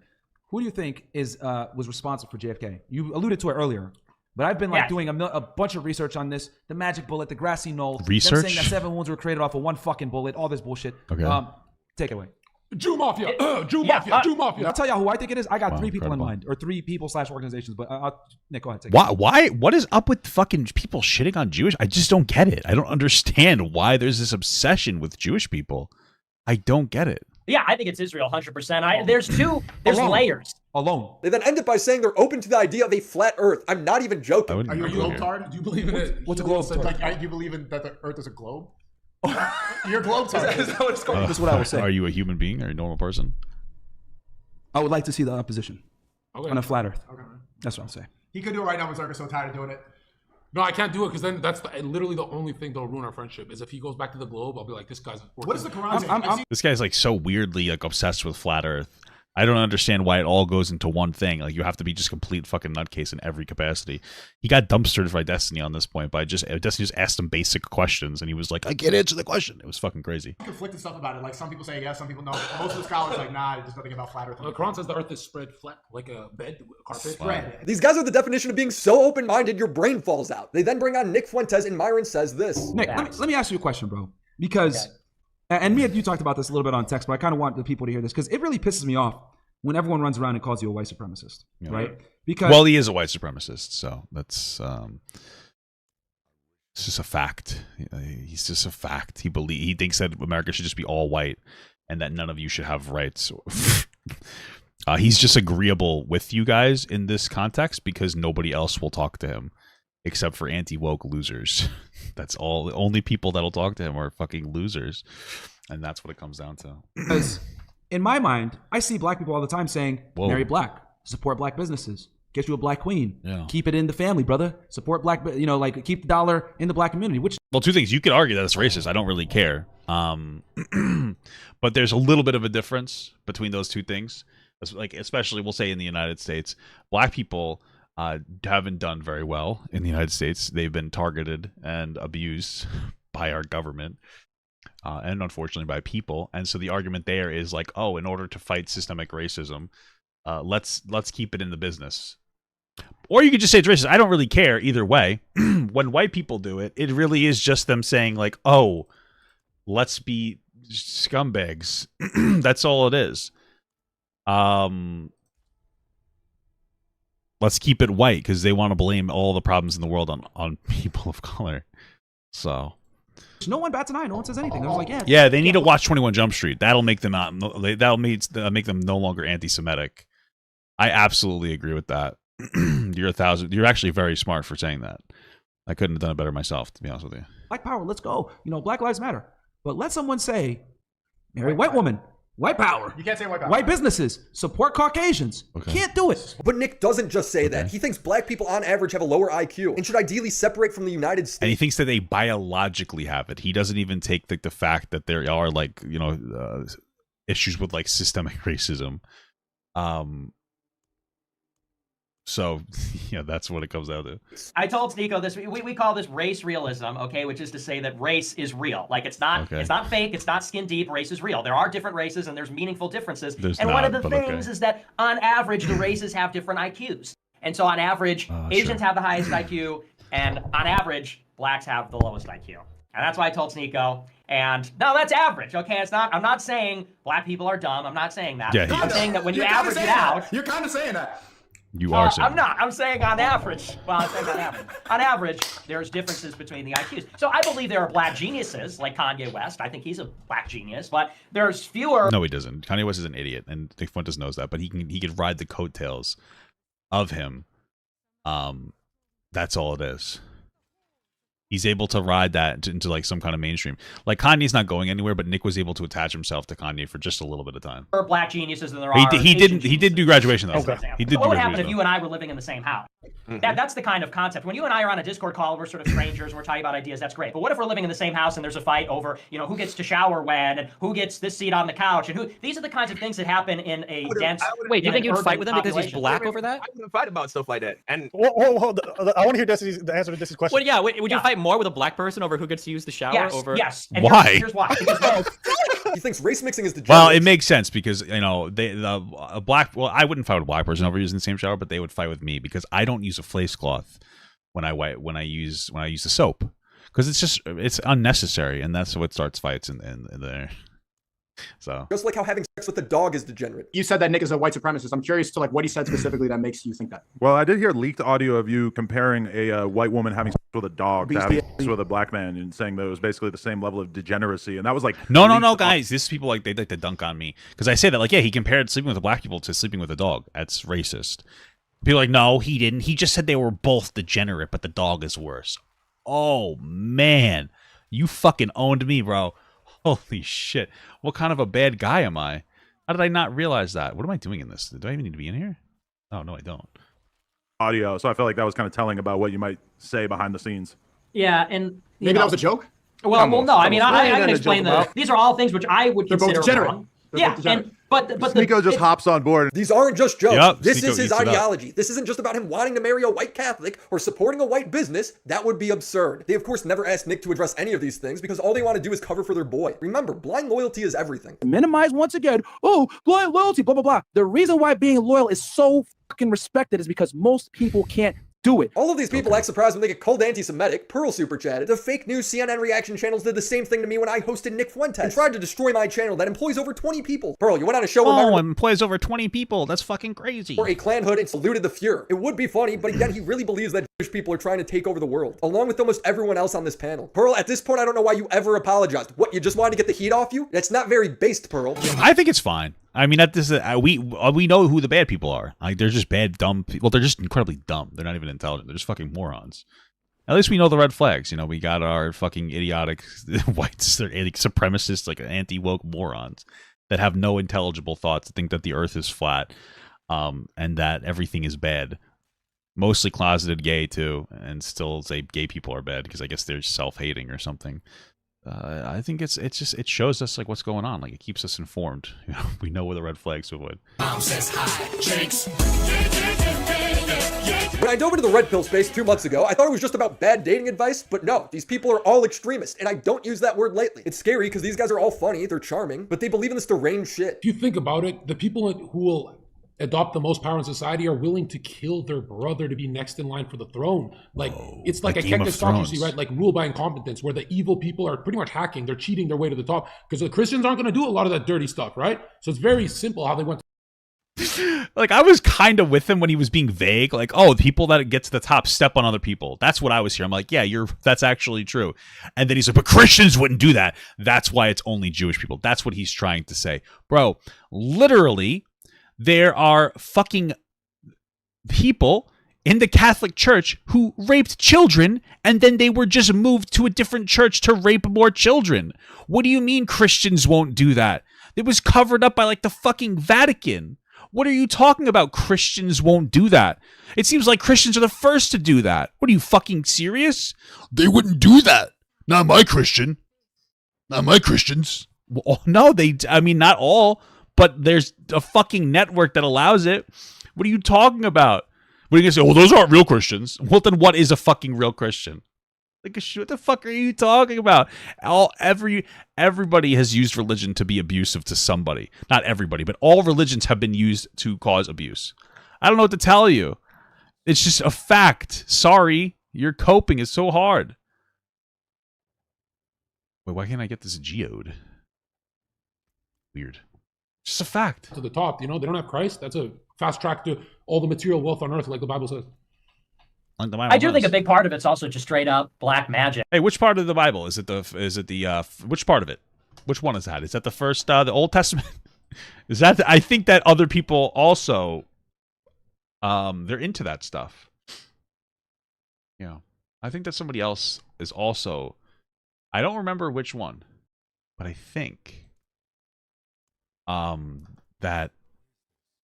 C: Who do you think was responsible for JFK? You alluded to it earlier, but I've been doing a bunch of research on this. The magic bullet, the grassy knoll.
A: Research?
C: Them saying that 7 wounds were created off of 1 fucking bullet, all this bullshit.
A: Okay.
C: Take it away.
F: Jew Mafia. Jew Mafia.
C: I'll tell y'all who I think it is. I got 3 people in mind, or 3 people / organizations, but Nick, go ahead. Take it.
A: Why? What is up with fucking people shitting on Jewish? I just don't get it. I don't understand why there's this obsession with Jewish people. I don't get it.
E: Yeah, I think it's Israel, 100%. There's layers.
C: Alone.
B: They then end it by saying they're open to the idea of a flat Earth. I'm not even joking.
H: Are you a globe-tard?
F: Do you believe in it?
C: What's a globe?
H: Like, do you believe that the Earth is a globe? You're a globe-tard.
C: Is that what it's called? That's what I will say.
A: Are you a human being or a normal person?
C: I would like to see the opposition on a flat Earth.
H: Okay.
C: That's what I'm saying.
H: He could do it right now, but Zerka's so tired of doing it.
F: No, I can't do it because then that's literally the only thing that'll ruin our friendship. Is if he goes back to the globe, I'll be like, this guy's.
H: What is the Quran say?
A: This guy's like so weirdly like obsessed with flat Earth. I don't understand why it all goes into one thing. Like you have to be just complete fucking nutcase in every capacity. He got dumpstered by Destiny on this point, but Destiny just asked him basic questions, and he was like, "I can't answer the question." It was fucking crazy.
H: Conflicted stuff about it. Like some people say yes, some people no. Most of the scholars like, nah, there's nothing about flat Earth.
F: The Quran says the Earth is spread flat like a bed, carpet.
H: Spread.
B: These guys are the definition of being so open-minded your brain falls out. They then bring on Nick Fuentes, and Myron says this.
C: Nick, let me ask you a question, bro. Because, and me and you talked about this a little bit on text, but I kind of want the people to hear this because it really pisses me off when everyone runs around and calls you a white supremacist, right? Because
A: he is a white supremacist, so that's it's just a fact. He's just a fact. He thinks that America should just be all white and that none of you should have rights. He's just agreeable with you guys in this context because nobody else will talk to him except for anti-woke losers. That's all. The only people that'll talk to him are fucking losers, and that's what it comes down to.
C: Because in my mind, I see black people all the time saying, marry black, support black businesses, get you a black queen, keep it in the family, brother, support black, like keep the dollar in the black community. Which,
A: well, 2 things. You could argue that it's racist. I don't really care. But there's a little bit of a difference between those 2 things. Like, especially we'll say in the United States, black people haven't done very well in the United States. They've been targeted and abused by our government. And unfortunately by people. And so the argument there is like, oh, in order to fight systemic racism, let's keep it in the business. Or you could just say it's racist. I don't really care either way. When white people do it, it really is just them saying like, oh, let's be scumbags. That's all it is. Let's keep it white because they want to blame all the problems in the world on people of color. So
C: no one bats an eye. No one says anything. They're like,
A: they need to watch 21 Jump Street. That'll make them make them no longer anti-Semitic. I absolutely agree with that. You're actually very smart for saying that. I couldn't have done it better myself, to be honest with you.
C: Black power, let's go. Black lives matter. But let someone say, marry a white woman. White power.
H: You can't say white power.
C: White businesses. Support Caucasians. Can't do it.
B: But Nick doesn't just say that. He thinks black people on average have a lower IQ and should ideally separate from the United States.
A: And he thinks that they biologically have it. He doesn't even take the fact that there are like, issues with like systemic racism. So, that's what it comes down to.
E: I told Sneeko this. We call this race realism, okay, which is to say that race is real. Like it's not fake. It's not skin deep. Race is real. There are different races and there's meaningful differences. One of the things is that on average the races have different IQs. And so on average, Asians have the highest IQ, and on average, blacks have the lowest IQ. And that's why I told Sneeko. And no, that's average, okay? It's not. I'm not saying black people are dumb. I'm not saying that. I'm saying that when you average it out,
H: you're kind of saying that.
A: You are saying.
E: I'm not. I'm saying on average. Well, I'm saying on average. On average, there's differences between the IQs. So I believe there are black geniuses like Kanye West. I think he's a black genius, but there's fewer.
A: No, he doesn't. Kanye West is an idiot, and Nick Fuentes knows that. But he can ride the coattails of him. That's all it is. He's able to ride that into like some kind of mainstream. Like Kanye's not going anywhere, but Nick was able to attach himself to Kanye for just a little bit of time.
E: There are black geniuses than there are.
A: He did do graduation though.
E: Okay.
A: He did.
E: What would happen if you and I were living in the same house? That's the kind of concept. When you and I are on a Discord call, we're sort of strangers, and we're talking about ideas. That's great. But what if we're living in the same house and there's a fight over, who gets to shower when and who gets this seat on the couch and who? These are the kinds of things that happen in a dense.
N: Wait, do you think you'd fight with him because he's black over that?
O: I wouldn't fight about stuff like that. And
D: hold. I want to hear the answer to this question.
N: Well, yeah. Would you fight more with a black person over who gets to use the shower?
E: Yes. And
A: why?
E: Here's why.
B: He thinks race mixing is the.
A: Well, it makes sense because a black. Well, I wouldn't fight with a black person over using the same shower, but they would fight with me because I don't use a face cloth when I use the soap because it's unnecessary, and that's what starts fights in there. So
B: just like how having sex with a dog is degenerate.
H: You said that Nick is a white supremacist. I'm curious to what he said specifically that makes you think that.
P: Well, I did hear leaked audio of you comparing a white woman having sex with a dog to having sex with a black man and saying that it was basically the same level of degeneracy, and that was like
A: no, guys. This people they like to dunk on me because I say that he compared sleeping with a black people to sleeping with a dog. That's racist. People are like, no, he didn't. He just said they were both degenerate, but the dog is worse. Oh man, you fucking owned me, bro. Holy shit. What kind of a bad guy am I? How did I not realize that? What am I doing in this? Do I even need to be in here? Oh, no, I don't.
P: Audio, so I felt like that was kind of telling about what you might say behind the scenes.
E: Yeah, and...
H: Maybe that was a joke?
E: Well, no, I mean, I can explain that. These are all things which I would consider wrong. Yeah, but
P: Sneeko just hops on board.
B: These aren't just jokes.
A: Yep,
B: this
A: Sneeko
B: is his ideology. This isn't just about him wanting to marry a white Catholic or supporting a white business. That would be absurd. They, of course, never asked Nick to address any of these things because all they want to do is cover for their boy. Remember, blind loyalty is everything.
C: Minimize once again. Oh, blind loyalty, blah, blah, blah. The reason why being loyal is so fucking respected is because most people can't do it.
B: All of these people act surprised when they get called anti-Semitic. Pearl super chatted. The fake news CNN reaction channels did the same thing to me when I hosted Nick Fuentes and tried to destroy my channel that employs over 20 people. Pearl, you went on a show
K: where employs over 20 people. That's fucking crazy.
B: Or a Klan hood and saluted the Fuhrer. It would be funny, but again, he really believes that Jewish people are trying to take over the world, along with almost everyone else on this panel. Pearl, at this point, I don't know why you ever apologized. What, you just wanted to get the heat off you? That's not very based, Pearl.
A: I think it's fine. I mean, we know who the bad people are. Like, they're just bad, dumb people. Well, they're just incredibly dumb. They're not even intelligent. They're just fucking morons. At least we know the red flags. We got our fucking idiotic whites, they're supremacists, like anti-woke morons that have no intelligible thoughts, think that the earth is flat, and that everything is bad. Mostly closeted gay, too, and still say gay people are bad because I guess they're self-hating or something. I think it shows us like what's going on. Like it keeps us informed. We know where the red flags would.
J: Mom says hi, Jakes.
B: When I dove into the red pill space 2 months ago, I thought it was just about bad dating advice, but no, these people are all extremists, and I don't use that word lightly. It's scary because these guys are all funny, they're charming, but they believe in this deranged shit.
F: If you think about it, the people who will adopt the most power in society are willing to kill their brother to be next in line for the throne. Like it's like a technocracy, right? Like rule by incompetence, where the evil people are pretty much hacking. They're cheating their way to the top because the Christians aren't going to do a lot of that dirty stuff, right? So it's very simple how they went.
A: Like I was kind of with him when he was being vague, like, oh, the people that get to the top step on other people. That's what I was here. I'm like, yeah, that's actually true. And then he's like, but Christians wouldn't do that. That's why it's only Jewish people. That's what he's trying to say. Bro, literally, there are fucking people in the Catholic Church who raped children and then they were just moved to a different church to rape more children. What do you mean Christians won't do that? It was covered up by like the fucking Vatican. What are you talking about? Christians won't do that. It seems like Christians are the first to do that. What are you fucking serious? They wouldn't do that. Not my Christian. Not my Christians. Well, no, I mean, not all, but there's a fucking network that allows it. What are you talking about? What are you gonna say? Oh, those aren't real Christians. Well, then what is a fucking real Christian? Like, what the fuck are you talking about? Everybody has used religion to be abusive to somebody. Not everybody, but all religions have been used to cause abuse. I don't know what to tell you. It's just a fact. Sorry, you're coping. It's so hard. Wait, why can't I get this geode? Weird. Just a fact.
F: To the top, you know, they don't have Christ. That's a fast track to all the material wealth on earth, like the Bible says.
E: I do think a big part of it's also just straight up black magic.
A: Hey, which part of the Bible is it? Which part of it? Which one is that? Is that the first, the Old Testament? Is that? I think that other people also, they're into that stuff. Yeah, I think that somebody else is also. I don't remember which one, but I think, that.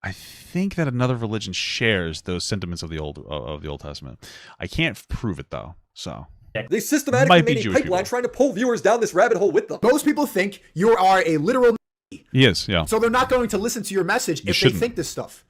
A: I think that another religion shares those sentiments of the Old Testament. I can't prove it though. So
B: they systematically made a pipeline trying to pull viewers down this rabbit hole with them.
H: Most people think you are a literal.
A: He is, yeah.
H: So they're not going to listen to your message if they think this stuff.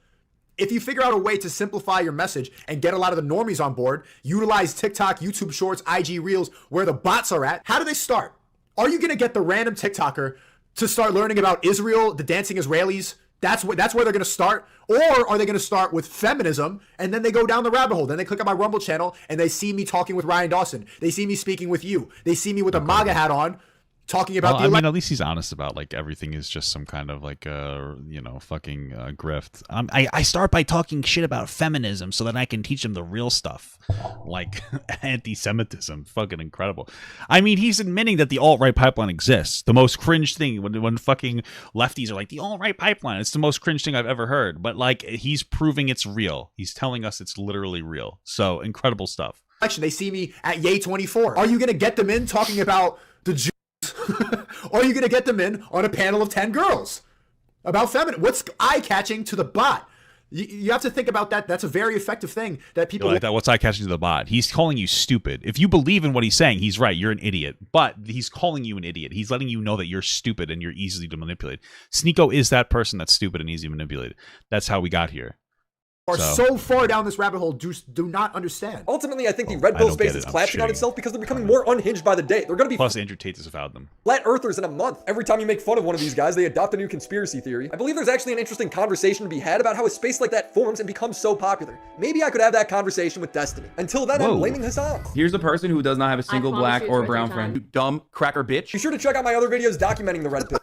H: If you figure out a way to simplify your message and get a lot of the normies on board, utilize TikTok, YouTube Shorts, IG Reels, where the bots are at, how do they start? Are you going to get the random TikToker to start learning about Israel, the dancing Israelis? That's where they're going to start. Or are they going to start with feminism and then they go down the rabbit hole? Then they click on my Rumble channel and they see me talking with Ryan Dawson. They see me speaking with you. They see me with a MAGA hat on talking about
A: I mean, at least he's honest about like everything is just some kind of like fucking grift.
K: I start by talking shit about feminism so that I can teach them the real stuff,
A: like anti-Semitism. Fucking incredible. I mean, he's admitting that the alt-right pipeline exists. The most cringe thing when fucking lefties are like the alt-right pipeline. It's the most cringe thing I've ever heard. But like, he's proving it's real. He's telling us it's literally real. So incredible stuff.
H: They see me at Yay 24. Are you gonna get them in talking about the Jews? Or are you going to get them in on a panel of 10 girls about feminism? What's eye-catching to the bot? You have to think about that. That's a very effective thing that people...
A: like that. What's eye-catching to the bot? He's calling you stupid. If you believe in what he's saying, he's right. You're an idiot. But he's calling you an idiot. He's letting you know that you're stupid and you're easily to manipulate. Sneeko is that person that's stupid and easy to manipulate. That's how we got here.
H: Are so far down this rabbit hole, do not understand.
B: Ultimately, I think the Red Pill space is collapsing on itself because they're becoming more unhinged by the day. They're going to be
A: plus Andrew Tate has avowed them
B: flat earthers in a month. Every time you make fun of one of these guys, they adopt a new conspiracy theory. I believe there's actually an interesting conversation to be had about how a space like that forms and becomes so popular. Maybe I could have that conversation with Destiny. Until then, I'm blaming Hassan.
Q: Here's a person who does not have a single black or brown friend. You dumb cracker bitch.
B: Be sure to check out my other videos documenting the Red Pill.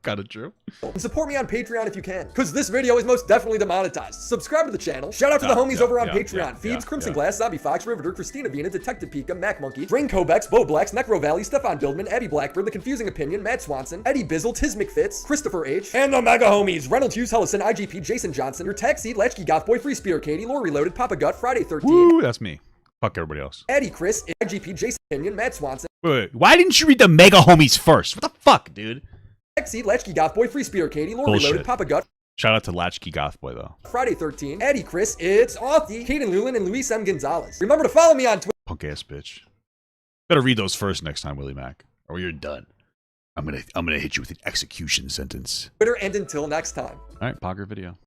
A: Kind of true.
B: And support me on Patreon if you can, because this video is most definitely demonetized. Subscribe to the channel. Shout out to the homies over on Patreon. Phoebes, Crimson Glass, Zombie Fox, Riveter, Christina Vina, Detective Pika, Mac Monkey, Drain Kobex, Bo Blacks, Necro Valley, Stefan Bildman, Abby Blackbird, The Confusing Opinion, Matt Swanson, Eddie Bizzle, Tiz McFitz, Christopher H, and the mega homies, Reynolds Hughes, Hellison, IGP, Jason Johnson, Your Taxi, Latchkey Gothboy, Free Spear Katie, Lore Reloaded, Papa Gut, Friday 13.
A: Woo, that's me. Fuck everybody else.
B: Eddie Chris, IGP, Jason Opinion, Matt Swanson.
A: Wait, why didn't you read the mega homies first? What the fuck, dude?
B: Exceed, Latchkey Gothboy, Free Spear Katie, Lore Reloaded, Papa Gut.
A: Shout out to Latchkey Gothboy though.
B: Friday 13, Eddie Chris, it's Authy, Kaden Lulin, and Luis M. Gonzalez. Remember to follow me on Twitter.
A: Punk ass bitch. Better read those first next time, Willie Mac, or you're done. I'm gonna hit you with an execution sentence.
B: Twitter, and until next time.
A: All right, Pogger video.